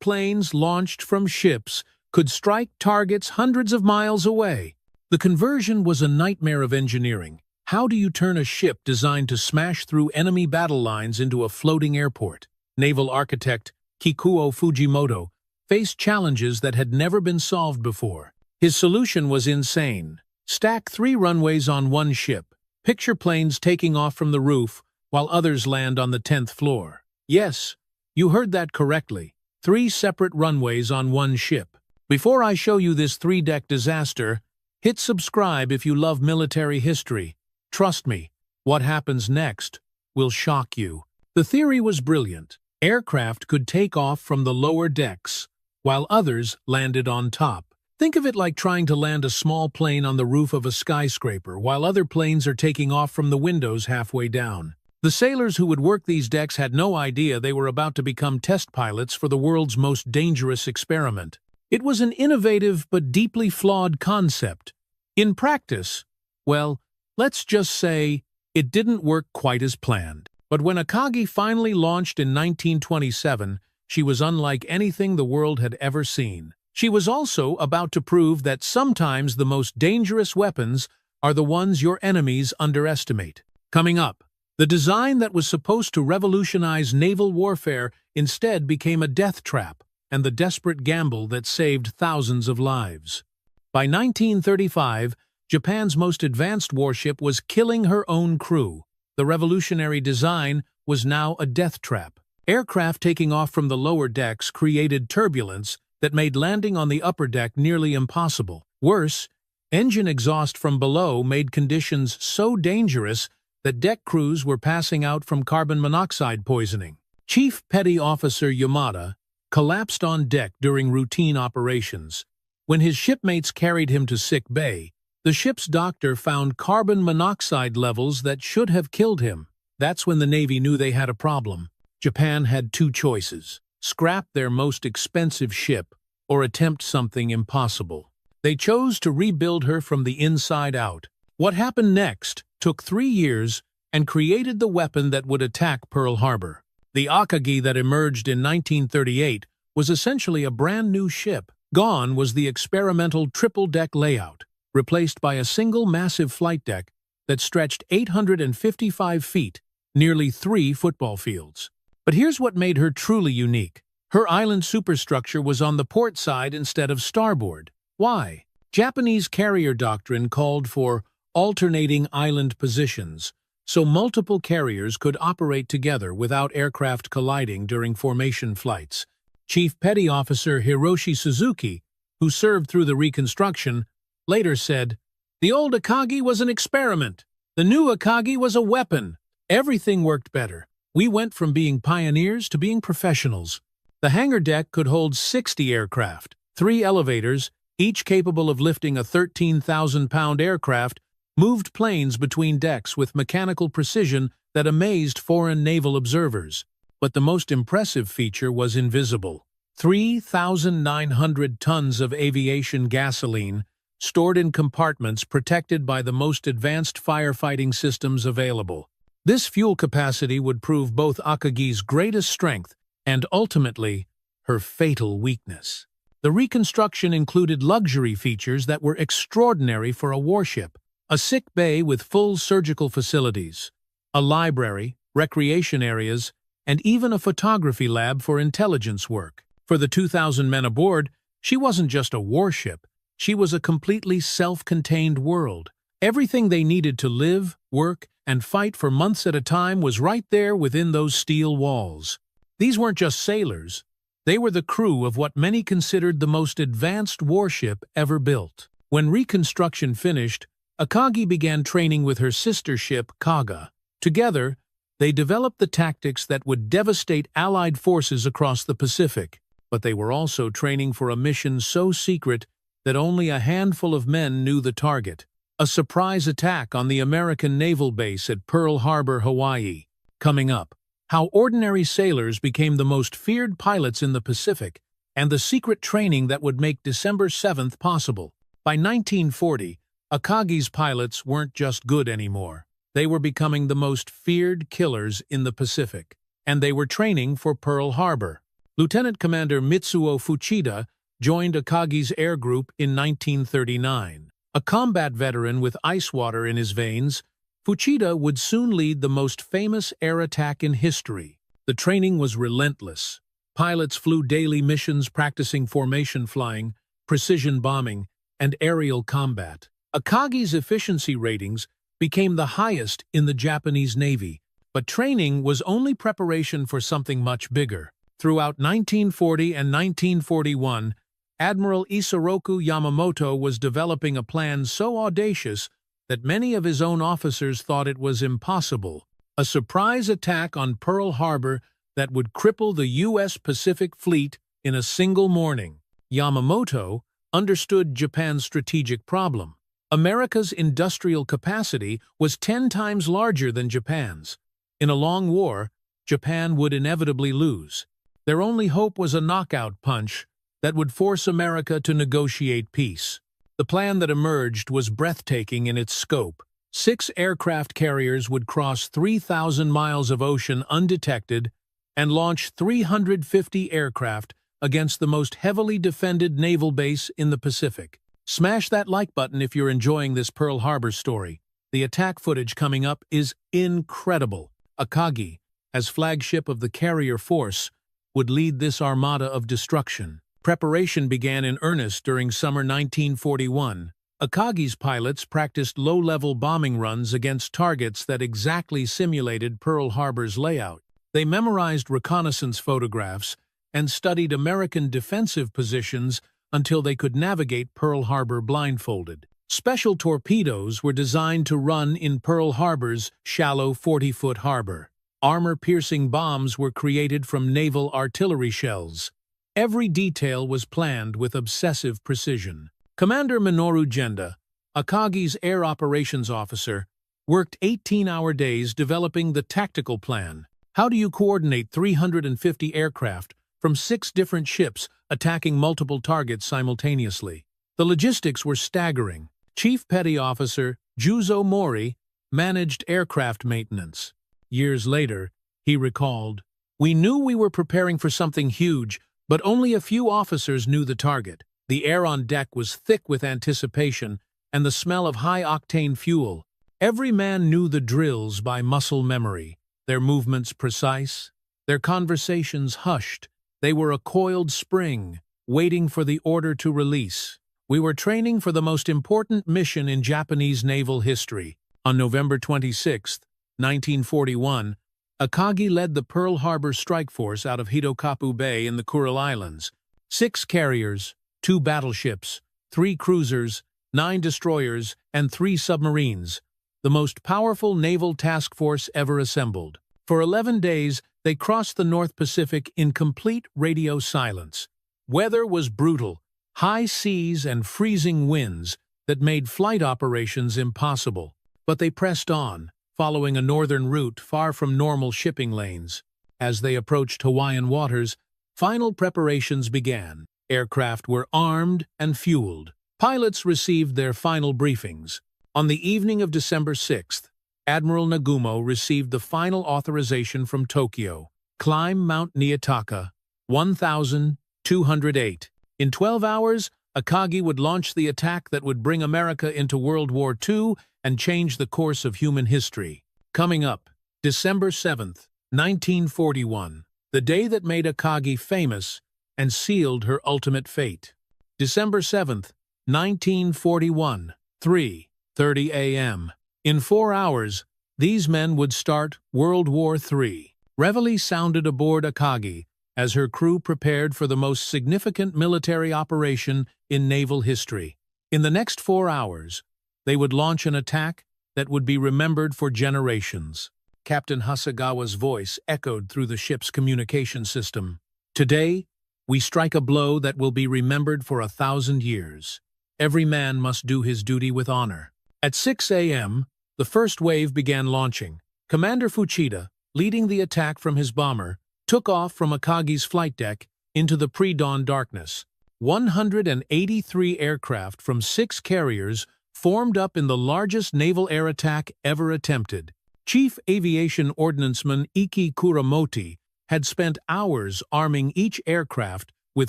Planes launched from ships could strike targets hundreds of miles away. The conversion was a nightmare of engineering. How do you turn a ship designed to smash through enemy battle lines into a floating airport? Naval architect Kikuo Fujimoto faced challenges that had never been solved before. His solution was insane. Stack 3 runways on one ship. Picture planes taking off from the roof while others land on the 10th floor. Yes, you heard that correctly. 3 separate runways on one ship. Before I show you this 3-deck disaster, hit subscribe if you love military history. Trust me, what happens next will shock you. The theory was brilliant. Aircraft could take off from the lower decks, while others landed on top. Think of it like trying to land a small plane on the roof of a skyscraper, while other planes are taking off from the windows halfway down. The sailors who would work these decks had no idea they were about to become test pilots for the world's most dangerous experiment. It was an innovative but deeply flawed concept. In practice, well, let's just say it didn't work quite as planned. But when Akagi finally launched in 1927, she was unlike anything the world had ever seen. She was also about to prove that sometimes the most dangerous weapons are the ones your enemies underestimate. Coming up, the design that was supposed to revolutionize naval warfare instead became a death trap, and the desperate gamble that saved thousands of lives. By 1935, Japan's most advanced warship was killing her own crew. The revolutionary design was now a death trap. Aircraft taking off from the lower decks created turbulence that made landing on the upper deck nearly impossible. Worse, engine exhaust from below made conditions so dangerous that deck crews were passing out from carbon monoxide poisoning. Chief Petty Officer Yamada collapsed on deck during routine operations. When his shipmates carried him to sick bay, the ship's doctor found carbon monoxide levels that should have killed him. That's when the Navy knew they had a problem. Japan had 2 choices: scrap their most expensive ship or attempt something impossible. They chose to rebuild her from the inside out. What happened next took 3 years and created the weapon that would attack Pearl Harbor. The Akagi that emerged in 1938 was essentially a brand new ship. Gone was the experimental triple-deck layout, replaced by a single massive flight deck that stretched 855 feet, nearly 3 football fields. But here's what made her truly unique. Her island superstructure was on the port side instead of starboard. Why? Japanese carrier doctrine called for alternating island positions, so multiple carriers could operate together without aircraft colliding during formation flights. Chief Petty Officer Hiroshi Suzuki, who served through the reconstruction, later said, "The old Akagi was an experiment. The new Akagi was a weapon. Everything worked better. We went from being pioneers to being professionals." The hangar deck could hold 60 aircraft, 3 elevators, each capable of lifting a 13,000-pound aircraft, moved planes between decks with mechanical precision that amazed foreign naval observers. But the most impressive feature was invisible. 3,900 tons of aviation gasoline, stored in compartments protected by the most advanced firefighting systems available. This fuel capacity would prove both Akagi's greatest strength and, ultimately, her fatal weakness. The reconstruction included luxury features that were extraordinary for a warship: a sick bay with full surgical facilities, a library, recreation areas, and even a photography lab for intelligence work. For the 2,000 men aboard, she wasn't just a warship, she was a completely self-contained world. Everything they needed to live, work, and fight for months at a time was right there within those steel walls. These weren't just sailors, they were the crew of what many considered the most advanced warship ever built. When reconstruction finished, Akagi began training with her sister ship, Kaga. Together, they developed the tactics that would devastate Allied forces across the Pacific. But they were also training for a mission so secret that only a handful of men knew the target: a surprise attack on the American naval base at Pearl Harbor, Hawaii. Coming up, how ordinary sailors became the most feared pilots in the Pacific, and the secret training that would make December 7th possible. By 1940, Akagi's pilots weren't just good anymore. They were becoming the most feared killers in the Pacific, and they were training for Pearl Harbor. Lieutenant Commander Mitsuo Fuchida joined Akagi's air group in 1939. A combat veteran with ice water in his veins, Fuchida would soon lead the most famous air attack in history. The training was relentless. Pilots flew daily missions practicing formation flying, precision bombing, and aerial combat. Akagi's efficiency ratings became the highest in the Japanese Navy, but training was only preparation for something much bigger. Throughout 1940 and 1941, Admiral Isoroku Yamamoto was developing a plan so audacious that many of his own officers thought it was impossible: a surprise attack on Pearl Harbor that would cripple the U.S. Pacific Fleet in a single morning. Yamamoto understood Japan's strategic problem. America's industrial capacity was 10 times larger than Japan's. In a long war, Japan would inevitably lose. Their only hope was a knockout punch that would force America to negotiate peace. The plan that emerged was breathtaking in its scope. 6 aircraft carriers would cross 3,000 miles of ocean undetected and launch 350 aircraft against the most heavily defended naval base in the Pacific. Smash that like button if you're enjoying this Pearl Harbor story. The attack footage coming up is incredible. Akagi, as flagship of the carrier force, would lead this armada of destruction. Preparation began in earnest during summer 1941. Akagi's pilots practiced low-level bombing runs against targets that exactly simulated Pearl Harbor's layout. They memorized reconnaissance photographs and studied American defensive positions until they could navigate Pearl Harbor blindfolded. Special torpedoes were designed to run in Pearl Harbor's shallow 40-foot harbor. Armor-piercing bombs were created from naval artillery shells. Every detail was planned with obsessive precision. Commander Minoru Genda, Akagi's air operations officer, worked 18-hour days developing the tactical plan. How do you coordinate 350 aircraft from 6 different ships attacking multiple targets simultaneously? The logistics were staggering. Chief Petty Officer Juzo Mori managed aircraft maintenance. Years later, he recalled, "We knew we were preparing for something huge, but only a few officers knew the target. The air on deck was thick with anticipation and the smell of high-octane fuel. Every man knew the drills by muscle memory, their movements precise, their conversations hushed. They were a coiled spring, waiting for the order to release." We were training for the most important mission in Japanese naval history. On November 26, 1941, Akagi led the Pearl Harbor Strike Force out of Hitokapu Bay in the Kuril Islands. 6 carriers, 2 battleships, 3 cruisers, 9 destroyers, and 3 submarines, the most powerful naval task force ever assembled. For 11 days, they crossed the North Pacific in complete radio silence. Weather was brutal, high seas and freezing winds that made flight operations impossible. But they pressed on, following a northern route far from normal shipping lanes. As they approached Hawaiian waters, final preparations began. Aircraft were armed and fueled. Pilots received their final briefings. On the evening of December 6th, Admiral Nagumo received the final authorization from Tokyo. Climb Mount Niitaka, 1,208. In 12 hours, Akagi would launch the attack that would bring America into World War II and change the course of human history. Coming up, December 7th, 1941, the day that made Akagi famous and sealed her ultimate fate. December 7th, 1941, 3:30 a.m. In 4 hours, these men would start World War III. Reveille sounded aboard Akagi as her crew prepared for the most significant military operation in naval history. In the next 4 hours, they would launch an attack that would be remembered for generations. Captain Hasegawa's voice echoed through the ship's communication system. Today, we strike a blow that will be remembered for 1,000 years. Every man must do his duty with honor. At 6 a.m., the first wave began launching. Commander Fuchida, leading the attack from his bomber, took off from Akagi's flight deck into the pre-dawn darkness. 183 aircraft from 6 carriers formed up in the largest naval air attack ever attempted. Chief Aviation Ordnanceman Iki Kuramoti had spent hours arming each aircraft with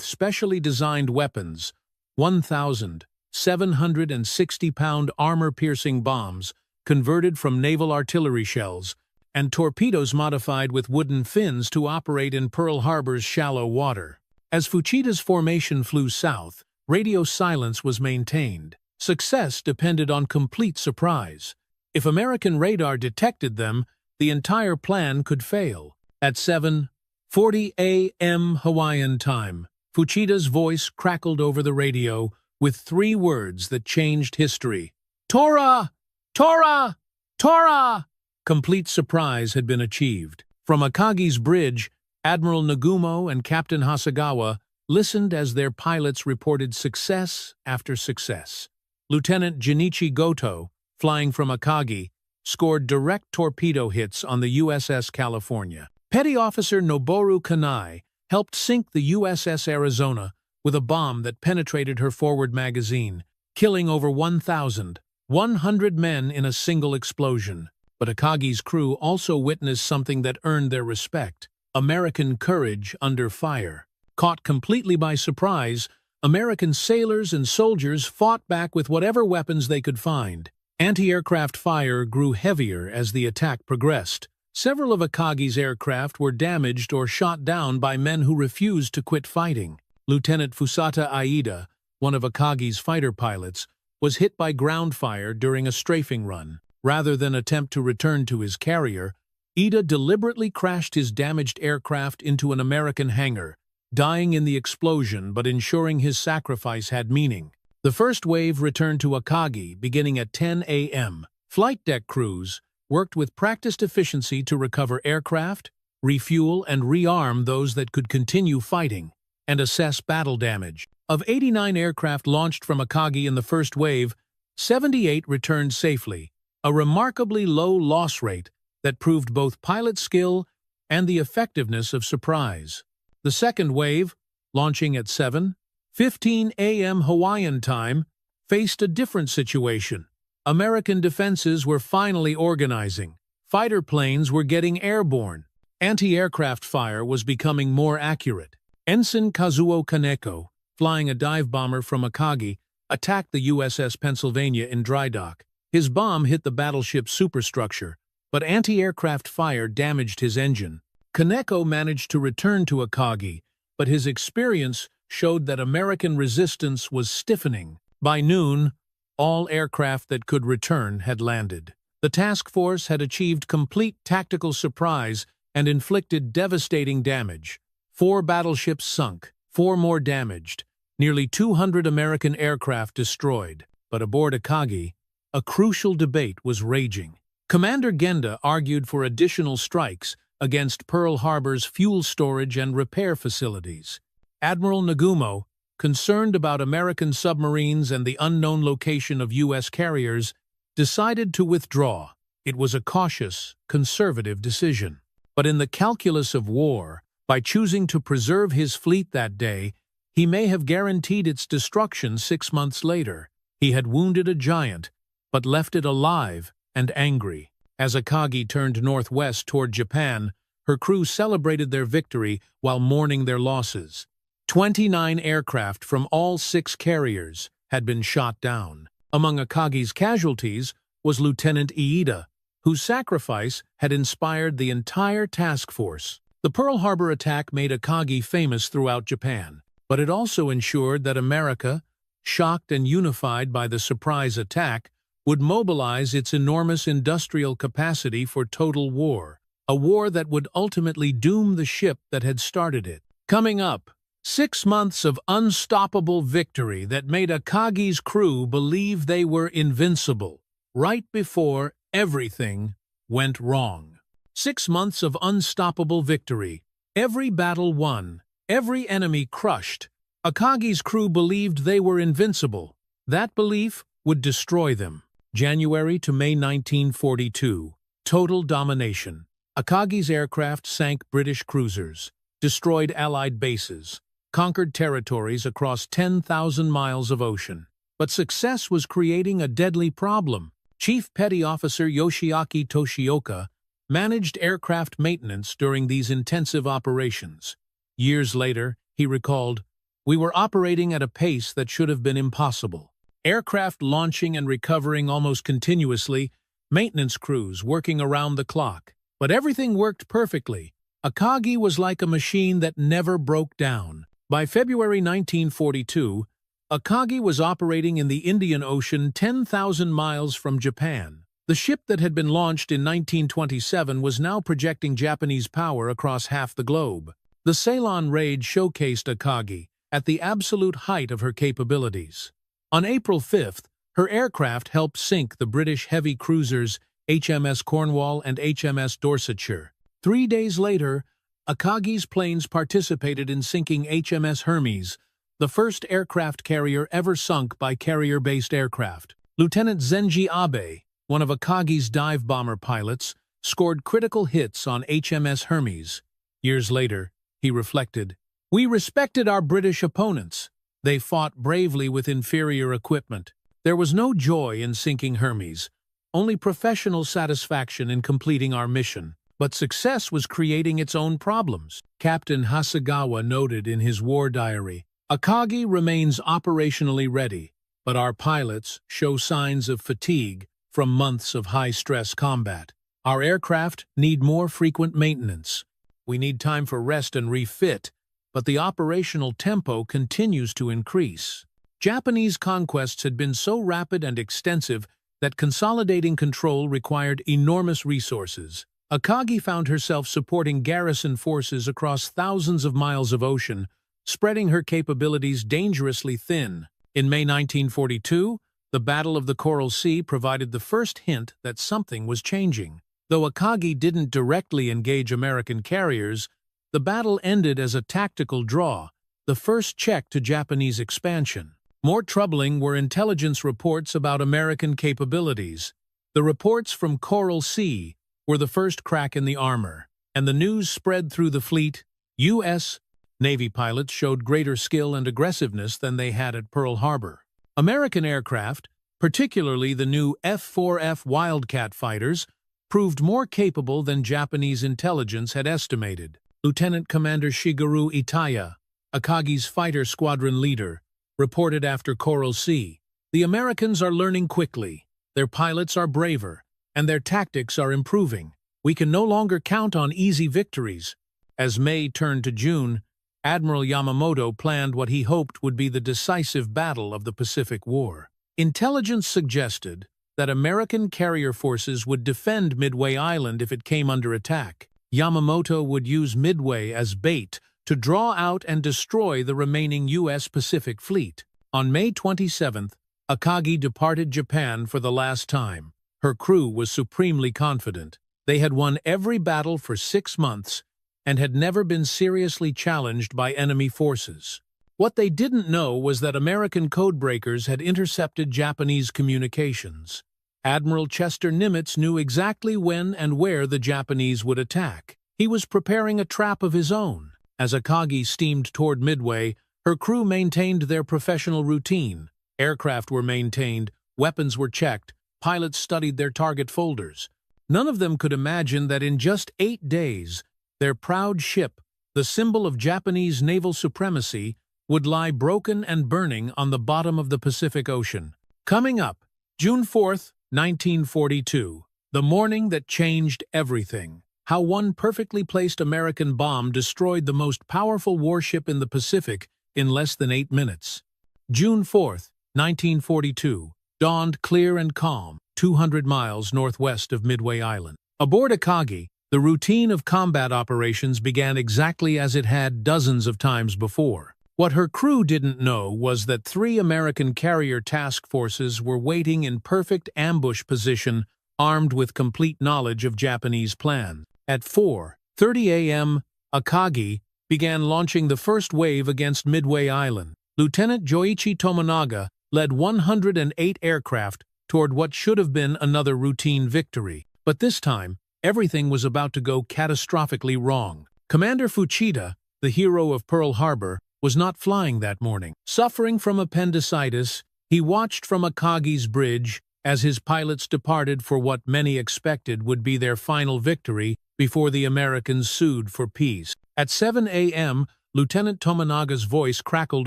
specially designed weapons, 1,760-pound armor-piercing bombs converted from naval artillery shells, and torpedoes modified with wooden fins to operate in Pearl Harbor's shallow water. As Fuchida's formation flew south, radio silence was maintained. Success depended on complete surprise. If American radar detected them, the entire plan could fail. At 7:40 a.m. Hawaiian time, Fuchida's voice crackled over the radio with 3 words that changed history. Tora! Tora! Tora! Complete surprise had been achieved. From Akagi's bridge, Admiral Nagumo and Captain Hasegawa listened as their pilots reported success after success. Lieutenant Junichi Goto, flying from Akagi, scored direct torpedo hits on the USS California. Petty Officer Noboru Kanai helped sink the USS Arizona with a bomb that penetrated her forward magazine, killing over 1,100 men in a single explosion. But Akagi's crew also witnessed something that earned their respect: American courage under fire. Caught completely by surprise, American sailors and soldiers fought back with whatever weapons they could find. Anti-aircraft fire grew heavier as the attack progressed. Several of Akagi's aircraft were damaged or shot down by men who refused to quit fighting. Lieutenant Fusata Aida, one of Akagi's fighter pilots, was hit by ground fire during a strafing run. Rather than attempt to return to his carrier, Ida deliberately crashed his damaged aircraft into an American hangar, dying in the explosion but ensuring his sacrifice had meaning. The first wave returned to Akagi beginning at 10 a.m. Flight deck crews worked with practiced efficiency to recover aircraft, refuel and rearm those that could continue fighting, and assess battle damage. Of 89 aircraft launched from Akagi in the first wave, 78 returned safely, a remarkably low loss rate that proved both pilot skill and the effectiveness of surprise. The second wave, launching at 7:15 a.m. Hawaiian time, faced a different situation. American defenses were finally organizing. Fighter planes were getting airborne. Anti-aircraft fire was becoming more accurate. Ensign Kazuo Kaneko, flying a dive bomber from Akagi, attacked the USS Pennsylvania in dry dock. His bomb hit the battleship's superstructure, but anti-aircraft fire damaged his engine. Kaneko managed to return to Akagi, but his experience showed that American resistance was stiffening. By noon, all aircraft that could return had landed. The task force had achieved complete tactical surprise and inflicted devastating damage. 4 battleships sunk, 4 more damaged, nearly 200 American aircraft destroyed. But aboard Akagi, a crucial debate was raging. Commander Genda argued for additional strikes against Pearl Harbor's fuel storage and repair facilities. Admiral Nagumo, concerned about American submarines and the unknown location of U.S. carriers, decided to withdraw. It was a cautious, conservative decision. But in the calculus of war, by choosing to preserve his fleet that day, he may have guaranteed its destruction 6 months later. He had wounded a giant, but left it alive and angry. As Akagi turned northwest toward Japan, her crew celebrated their victory while mourning their losses. 29 aircraft from all 6 carriers had been shot down. Among Akagi's casualties was Lieutenant Iida, whose sacrifice had inspired the entire task force. The Pearl Harbor attack made Akagi famous throughout Japan, but it also ensured that America, shocked and unified by the surprise attack, would mobilize its enormous industrial capacity for total war, a war that would ultimately doom the ship that had started it. Coming up, 6 months of unstoppable victory that made Akagi's crew believe they were invincible, right before everything went wrong. 6 months of unstoppable victory, every battle won, every enemy crushed. Akagi's crew believed they were invincible. That belief would destroy them. January to May 1942. Total domination. Akagi's aircraft sank British cruisers, destroyed Allied bases, conquered territories across 10,000 miles of ocean. But success was creating a deadly problem. Chief Petty Officer Yoshiaki Toshioka managed aircraft maintenance during these intensive operations. Years later, he recalled, "We were operating at a pace that should have been impossible. Aircraft launching and recovering almost continuously, maintenance crews working around the clock. But everything worked perfectly. Akagi was like a machine that never broke down." By February 1942, Akagi was operating in the Indian Ocean 10,000 miles from Japan. The ship that had been launched in 1927 was now projecting Japanese power across half the globe. The Ceylon raid showcased Akagi at the absolute height of her capabilities. On April 5th, her aircraft helped sink the British heavy cruisers HMS Cornwall and HMS Dorsetshire. 3 days later, Akagi's planes participated in sinking HMS Hermes, the first aircraft carrier ever sunk by carrier-based aircraft. Lieutenant Zenji Abe, one of Akagi's dive bomber pilots, scored critical hits on HMS Hermes. Years later, he reflected, "We respected our British opponents. They fought bravely with inferior equipment. There was no joy in sinking Hermes, only professional satisfaction in completing our mission. But success was creating its own problems." Captain Hasegawa noted in his war diary, "Akagi remains operationally ready, but our pilots show signs of fatigue from months of high-stress combat. Our aircraft need more frequent maintenance. We need time for rest and refit, but the operational tempo continues to increase." Japanese conquests had been so rapid and extensive that consolidating control required enormous resources. Akagi found herself supporting garrison forces across thousands of miles of ocean, spreading her capabilities dangerously thin. In May 1942, the Battle of the Coral Sea provided the first hint that something was changing. Though Akagi didn't directly engage American carriers, the battle ended as a tactical draw, the first check to Japanese expansion. More troubling were intelligence reports about American capabilities. The reports from Coral Sea were the first crack in the armor, and the news spread through the fleet. U.S. Navy pilots showed greater skill and aggressiveness than they had at Pearl Harbor. American aircraft, particularly the new F-4F Wildcat fighters, proved more capable than Japanese intelligence had estimated. Lieutenant Commander Shigeru Itaya, Akagi's fighter squadron leader, reported after Coral Sea, "The Americans are learning quickly, their pilots are braver, and their tactics are improving. We can no longer count on easy victories." As May turned to June, Admiral Yamamoto planned what he hoped would be the decisive battle of the Pacific War. Intelligence suggested that American carrier forces would defend Midway Island if it came under attack. Yamamoto would use Midway as bait to draw out and destroy the remaining U.S. Pacific Fleet. On May 27th, Akagi departed Japan for the last time. Her crew was supremely confident. They had won every battle for 6 months and had never been seriously challenged by enemy forces. What they didn't know was that American codebreakers had intercepted Japanese communications. Admiral Chester Nimitz knew exactly when and where the Japanese would attack. He was preparing a trap of his own. As Akagi steamed toward Midway, her crew maintained their professional routine. Aircraft were maintained, weapons were checked, pilots studied their target folders. None of them could imagine that in just 8 days, their proud ship, the symbol of Japanese naval supremacy, would lie broken and burning on the bottom of the Pacific Ocean. Coming up, June 4th, 1942, the morning that changed everything. How one perfectly placed American bomb destroyed the most powerful warship in the Pacific in less than 8 minutes. June 4th, 1942, dawned clear and calm, 200 miles northwest of Midway Island. Aboard Akagi, the routine of combat operations began exactly as it had dozens of times before. What her crew didn't know was that 3 American carrier task forces were waiting in perfect ambush position, armed with complete knowledge of Japanese plans. At 4:30 a.m., Akagi began launching the first wave against Midway Island. Lieutenant Joichi Tomonaga led 108 aircraft toward what should have been another routine victory. But this time, everything was about to go catastrophically wrong. Commander Fuchida, the hero of Pearl Harbor, was not flying that morning. Suffering from appendicitis, he watched from Akagi's bridge as his pilots departed for what many expected would be their final victory before the Americans sued for peace. At 7 a.m., Lieutenant Tomonaga's voice crackled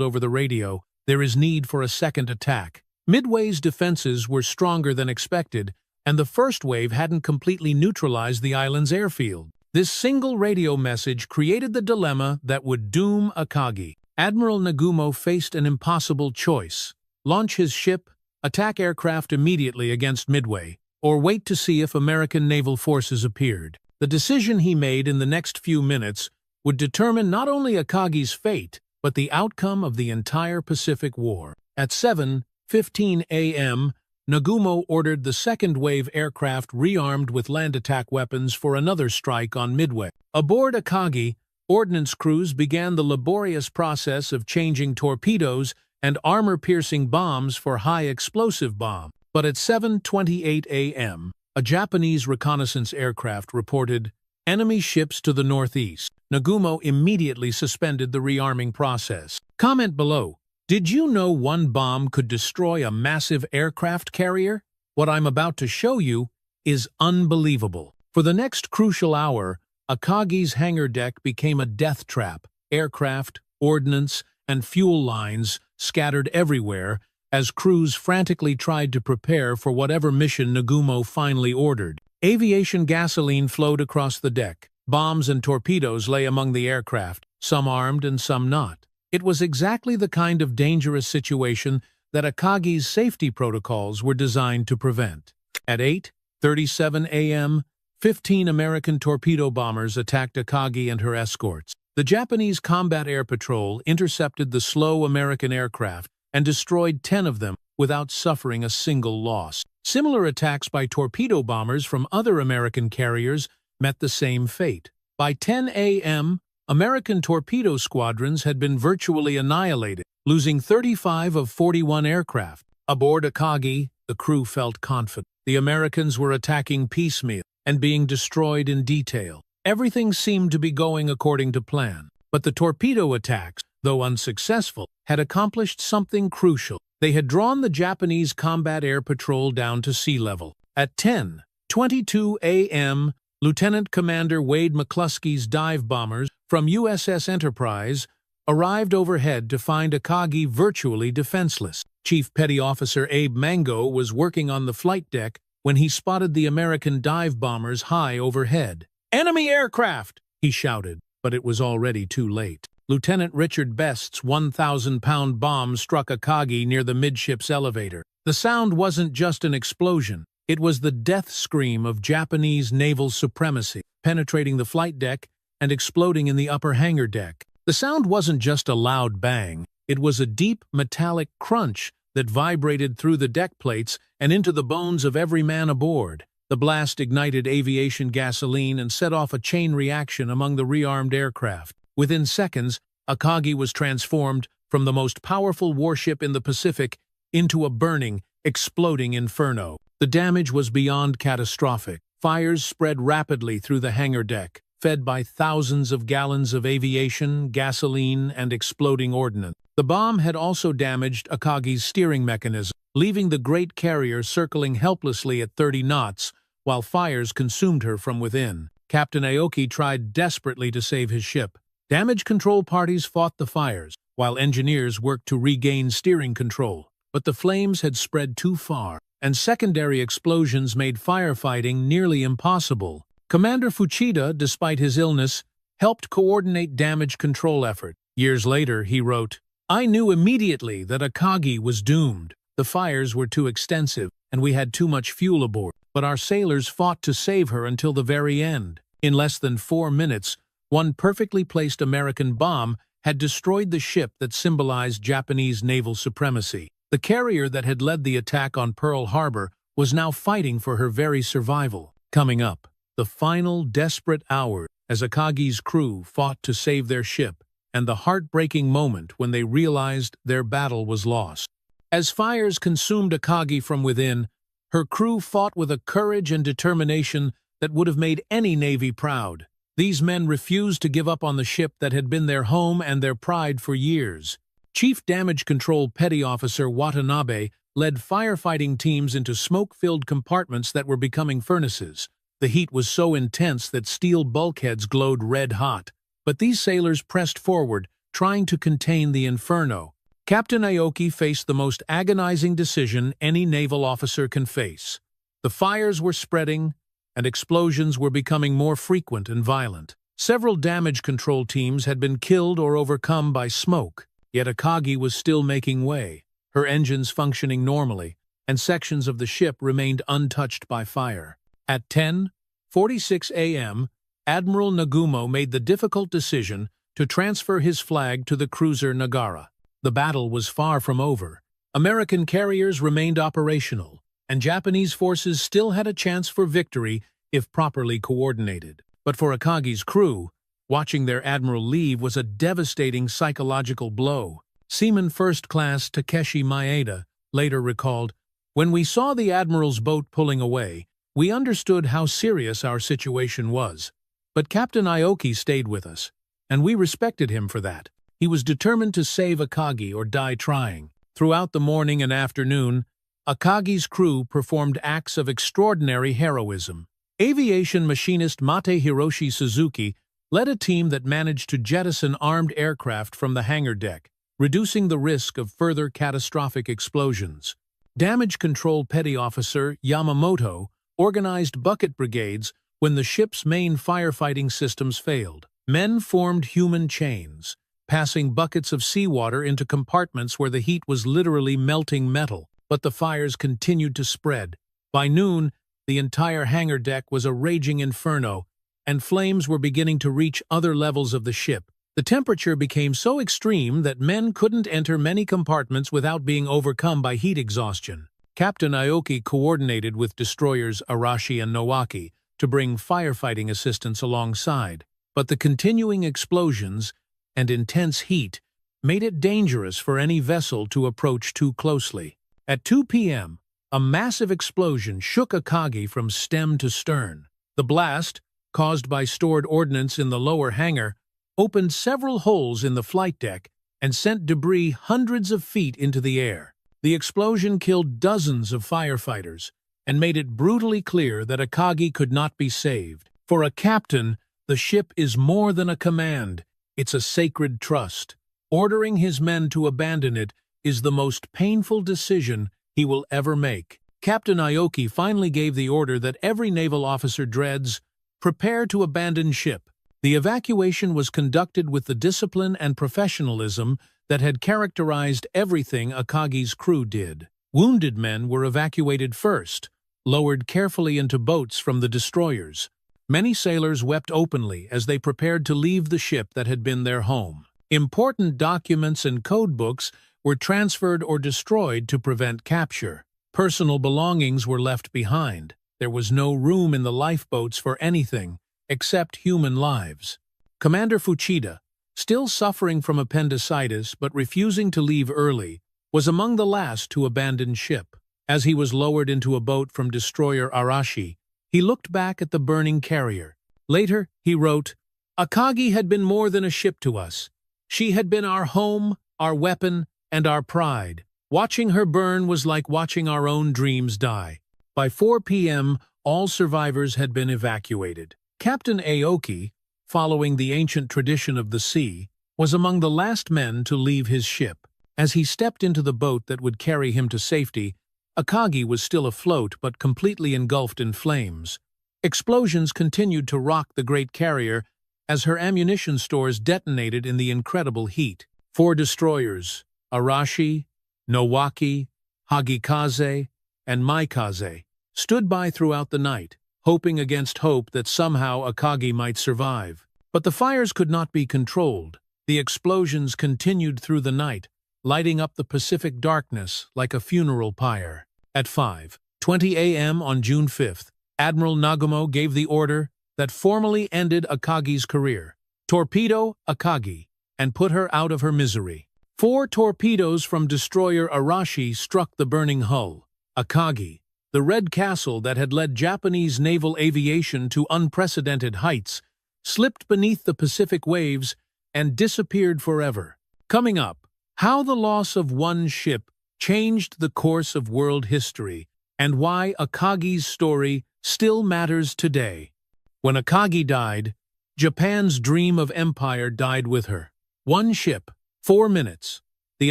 over the radio, "There is need for a second attack." Midway's defenses were stronger than expected, and the first wave hadn't completely neutralized the island's airfield. This single radio message created the dilemma that would doom Akagi. Admiral Nagumo faced an impossible choice: launch his ship, attack aircraft immediately against Midway, or wait to see if American naval forces appeared. The decision he made in the next few minutes would determine not only Akagi's fate, but the outcome of the entire Pacific War. At 7:15 a.m., Nagumo ordered the second wave aircraft rearmed with land attack weapons for another strike on Midway. Aboard Akagi, ordnance crews began the laborious process of changing torpedoes and armor-piercing bombs for high-explosive bombs. But at 7:28 a.m., a Japanese reconnaissance aircraft reported enemy ships to the northeast. Nagumo immediately suspended the rearming process. Comment below. Did you know one bomb could destroy a massive aircraft carrier? What I'm about to show you is unbelievable. For the next crucial hour, Akagi's hangar deck became a death trap. Aircraft, ordnance, and fuel lines scattered everywhere as crews frantically tried to prepare for whatever mission Nagumo finally ordered. Aviation gasoline flowed across the deck. Bombs and torpedoes lay among the aircraft, some armed and some not. It was exactly the kind of dangerous situation that Akagi's safety protocols were designed to prevent. At 8:37 a.m., 15 American torpedo bombers attacked Akagi and her escorts. The Japanese Combat Air Patrol intercepted the slow American aircraft and destroyed 10 of them without suffering a single loss. Similar attacks by torpedo bombers from other American carriers met the same fate. By 10 a.m., American torpedo squadrons had been virtually annihilated, losing 35 of 41 aircraft. Aboard Akagi, the crew felt confident. The Americans were attacking piecemeal and being destroyed in detail. Everything seemed to be going according to plan. But the torpedo attacks, though unsuccessful, had accomplished something crucial. They had drawn the Japanese Combat Air Patrol down to sea level. At 10:22 a.m., Lieutenant Commander Wade McCluskey's dive bombers from USS Enterprise arrived overhead to find Akagi virtually defenseless. Chief Petty Officer Abe Mango was working on the flight deck when he spotted the American dive bombers high overhead. "Enemy aircraft!" he shouted, but it was already too late. Lieutenant Richard Best's 1,000-pound bomb struck Akagi near the midships elevator. The sound wasn't just an explosion. It was the death scream of Japanese naval supremacy, penetrating the flight deck and exploding in the upper hangar deck. The sound wasn't just a loud bang. It was a deep, metallic crunch that vibrated through the deck plates and into the bones of every man aboard. The blast ignited aviation gasoline and set off a chain reaction among the rearmed aircraft. Within seconds, Akagi was transformed from the most powerful warship in the Pacific into a burning, exploding inferno. The damage was beyond catastrophic. Fires spread rapidly through the hangar deck, fed by thousands of gallons of aviation, gasoline, and exploding ordnance. The bomb had also damaged Akagi's steering mechanism, leaving the great carrier circling helplessly at 30 knots while fires consumed her from within. Captain Aoki tried desperately to save his ship. Damage control parties fought the fires, while engineers worked to regain steering control. But the flames had spread too far, and secondary explosions made firefighting nearly impossible. Commander Fuchida, despite his illness, helped coordinate damage control efforts. Years later, he wrote, "I knew immediately that Akagi was doomed. The fires were too extensive, and we had too much fuel aboard. But our sailors fought to save her until the very end. In less than 4 minutes, one perfectly placed American bomb had destroyed the ship that symbolized Japanese naval supremacy. The carrier that had led the attack on Pearl Harbor was now fighting for her very survival." Coming up, the final desperate hours as Akagi's crew fought to save their ship, and the heartbreaking moment when they realized their battle was lost. As fires consumed Akagi from within, her crew fought with a courage and determination that would have made any navy proud. These men refused to give up on the ship that had been their home and their pride for years. Chief Damage Control Petty Officer Watanabe led firefighting teams into smoke-filled compartments that were becoming furnaces. The heat was so intense that steel bulkheads glowed red-hot. But these sailors pressed forward, trying to contain the inferno. Captain Aoki faced the most agonizing decision any naval officer can face. The fires were spreading, and explosions were becoming more frequent and violent. Several damage control teams had been killed or overcome by smoke, yet Akagi was still making way, her engines functioning normally, and sections of the ship remained untouched by fire. At 10:46 a.m., Admiral Nagumo made the difficult decision to transfer his flag to the cruiser Nagara. The battle was far from over. American carriers remained operational, and Japanese forces still had a chance for victory if properly coordinated. But for Akagi's crew, watching their admiral leave was a devastating psychological blow. Seaman First Class Takeshi Maeda later recalled, "When we saw the admiral's boat pulling away, we understood how serious our situation was. But Captain Aoki stayed with us, and we respected him for that. He was determined to save Akagi or die trying." Throughout the morning and afternoon, Akagi's crew performed acts of extraordinary heroism. Aviation machinist Mate Hiroshi Suzuki led a team that managed to jettison armed aircraft from the hangar deck, reducing the risk of further catastrophic explosions. Damage Control Petty Officer Yamamoto organized bucket brigades when the ship's main firefighting systems failed. Men formed human chains, passing buckets of seawater into compartments where the heat was literally melting metal, but the fires continued to spread. By noon, the entire hangar deck was a raging inferno, and flames were beginning to reach other levels of the ship. The temperature became so extreme that men couldn't enter many compartments without being overcome by heat exhaustion. Captain Aoki coordinated with destroyers Arashi and Nowaki to bring firefighting assistance alongside, but the continuing explosions and intense heat made it dangerous for any vessel to approach too closely. At 2 p.m., a massive explosion shook Akagi from stem to stern. The blast, caused by stored ordnance in the lower hangar, opened several holes in the flight deck and sent debris hundreds of feet into the air. The explosion killed dozens of firefighters and made it brutally clear that Akagi could not be saved. For a captain, the ship is more than a command. It's a sacred trust. Ordering his men to abandon it is the most painful decision he will ever make. Captain Aoki finally gave the order that every naval officer dreads: prepare to abandon ship. The evacuation was conducted with the discipline and professionalism that had characterized everything Akagi's crew did. Wounded men were evacuated first, lowered carefully into boats from the destroyers. Many sailors wept openly as they prepared to leave the ship that had been their home. Important documents and code books were transferred or destroyed to prevent capture. Personal belongings were left behind. There was no room in the lifeboats for anything except human lives. Commander Fuchida, still suffering from appendicitis but refusing to leave early, was among the last to abandon ship. As he was lowered into a boat from destroyer Arashi, he looked back at the burning carrier. Later, he wrote, "Akagi had been more than a ship to us. She had been our home, our weapon, and our pride. Watching her burn was like watching our own dreams die." By 4 p.m., all survivors had been evacuated. Captain Aoki, following the ancient tradition of the sea, was among the last men to leave his ship. As he stepped into the boat that would carry him to safety, Akagi was still afloat but completely engulfed in flames. Explosions continued to rock the great carrier as her ammunition stores detonated in the incredible heat. 4 destroyers, Arashi, Nowaki, Hagikaze, and Maikaze, stood by throughout the night, hoping against hope that somehow Akagi might survive. But the fires could not be controlled. The explosions continued through the night, lighting up the Pacific darkness like a funeral pyre. At 5:20 a.m. on June 5th, Admiral Nagumo gave the order that formally ended Akagi's career. Torpedo Akagi, and put her out of her misery. 4 torpedoes from destroyer Arashi struck the burning hull. Akagi, the red castle that had led Japanese naval aviation to unprecedented heights, slipped beneath the Pacific waves and disappeared forever. Coming up, how the loss of one ship changed the course of world history, and why Akagi's story still matters today. When Akagi died, Japan's dream of empire died with her. One ship, 4 minutes. The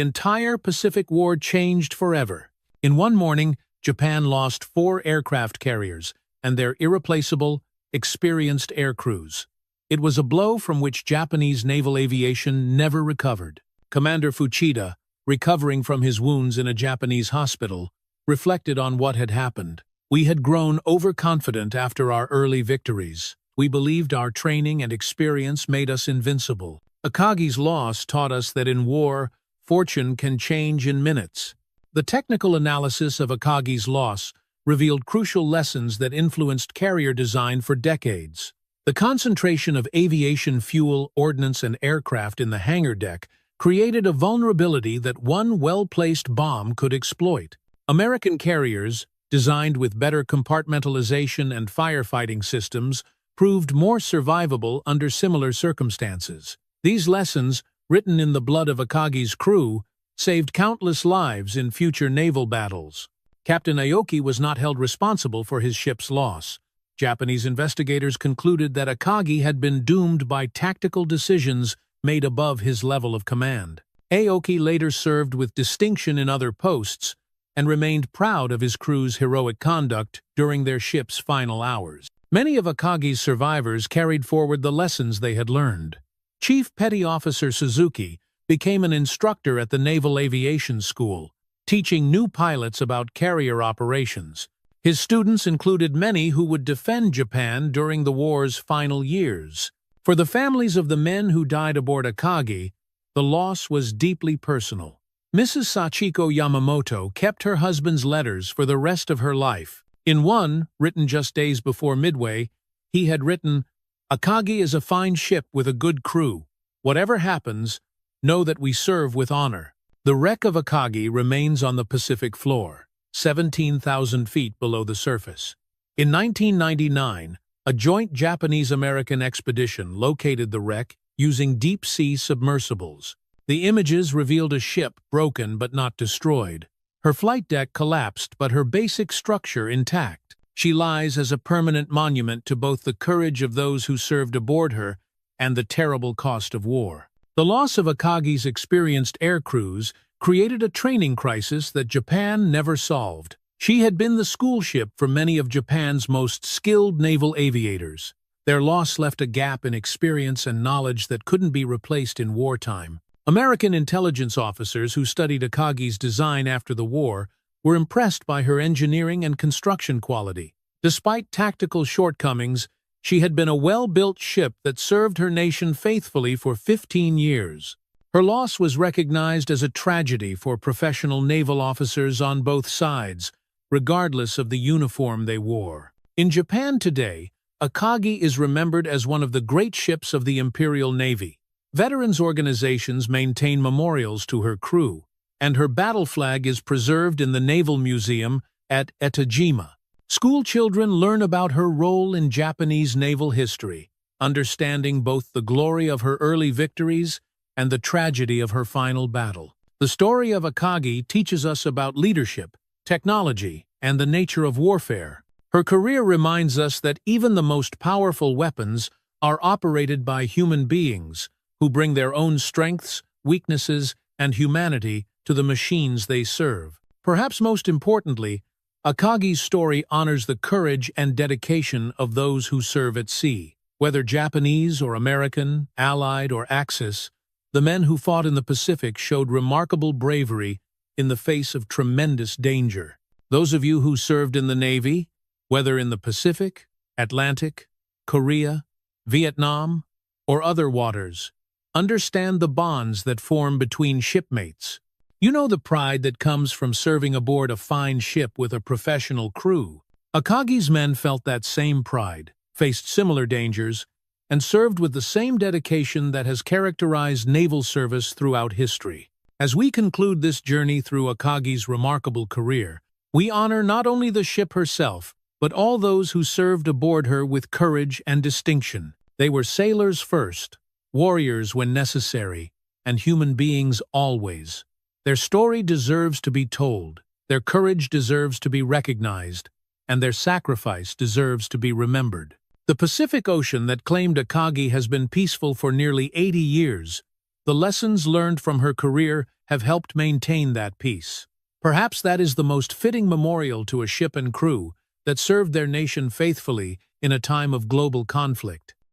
entire Pacific War changed forever. In one morning, Japan lost 4 aircraft carriers and their irreplaceable, experienced air crews. It was a blow from which Japanese naval aviation never recovered. Commander Fuchida, recovering from his wounds in a Japanese hospital, reflected on what had happened. "We had grown overconfident after our early victories. We believed our training and experience made us invincible. Akagi's loss taught us that in war, fortune can change in minutes." The technical analysis of Akagi's loss revealed crucial lessons that influenced carrier design for decades. The concentration of aviation fuel, ordnance, and aircraft in the hangar deck created a vulnerability that one well-placed bomb could exploit. American carriers, designed with better compartmentalization and firefighting systems, proved more survivable under similar circumstances. These lessons, written in the blood of Akagi's crew, saved countless lives in future naval battles. Captain Aoki was not held responsible for his ship's loss. Japanese investigators concluded that Akagi had been doomed by tactical decisions made above his level of command. Aoki later served with distinction in other posts and remained proud of his crew's heroic conduct during their ship's final hours. Many of Akagi's survivors carried forward the lessons they had learned. Chief Petty Officer Suzuki became an instructor at the Naval Aviation School, teaching new pilots about carrier operations. His students included many who would defend Japan during the war's final years. For the families of the men who died aboard Akagi, the loss was deeply personal. Mrs. Sachiko Yamamoto kept her husband's letters for the rest of her life. In one, written just days before Midway, he had written, "Akagi is a fine ship with a good crew. Whatever happens, know that we serve with honor." The wreck of Akagi remains on the Pacific floor, 17,000 feet below the surface. In 1999, a joint Japanese-American expedition located the wreck using deep-sea submersibles. The images revealed a ship broken but not destroyed. Her flight deck collapsed, but her basic structure intact. She lies as a permanent monument to both the courage of those who served aboard her and the terrible cost of war. The loss of Akagi's experienced air crews created a training crisis that Japan never solved. She had been the school ship for many of Japan's most skilled naval aviators. Their loss left a gap in experience and knowledge that couldn't be replaced in wartime. American intelligence officers who studied Akagi's design after the war were impressed by her engineering and construction quality. Despite tactical shortcomings, she had been a well-built ship that served her nation faithfully for 15 years. Her loss was recognized as a tragedy for professional naval officers on both sides, regardless of the uniform they wore. In Japan today, Akagi is remembered as one of the great ships of the Imperial Navy. Veterans organizations maintain memorials to her crew, and her battle flag is preserved in the Naval Museum at Etajima. School children learn about her role in Japanese naval history, understanding both the glory of her early victories and the tragedy of her final battle. The story of Akagi teaches us about leadership, technology, and the nature of warfare. Her career reminds us that even the most powerful weapons are operated by human beings who bring their own strengths, weaknesses, and humanity to the machines they serve. Perhaps most importantly, Akagi's story honors the courage and dedication of those who serve at sea. Whether Japanese or American, Allied or Axis, the men who fought in the Pacific showed remarkable bravery in the face of tremendous danger. Those of you who served in the Navy, whether in the Pacific, Atlantic, Korea, Vietnam, or other waters, understand the bonds that form between shipmates. You know the pride that comes from serving aboard a fine ship with a professional crew. Akagi's men felt that same pride, faced similar dangers, and served with the same dedication that has characterized naval service throughout history. As we conclude this journey through Akagi's remarkable career, we honor not only the ship herself, but all those who served aboard her with courage and distinction. They were sailors first, warriors when necessary, and human beings always. Their story deserves to be told, their courage deserves to be recognized, and their sacrifice deserves to be remembered. The Pacific Ocean that claimed Akagi has been peaceful for nearly 80 years. The lessons learned from her career have helped maintain that peace. Perhaps that is the most fitting memorial to a ship and crew that served their nation faithfully in a time of global conflict.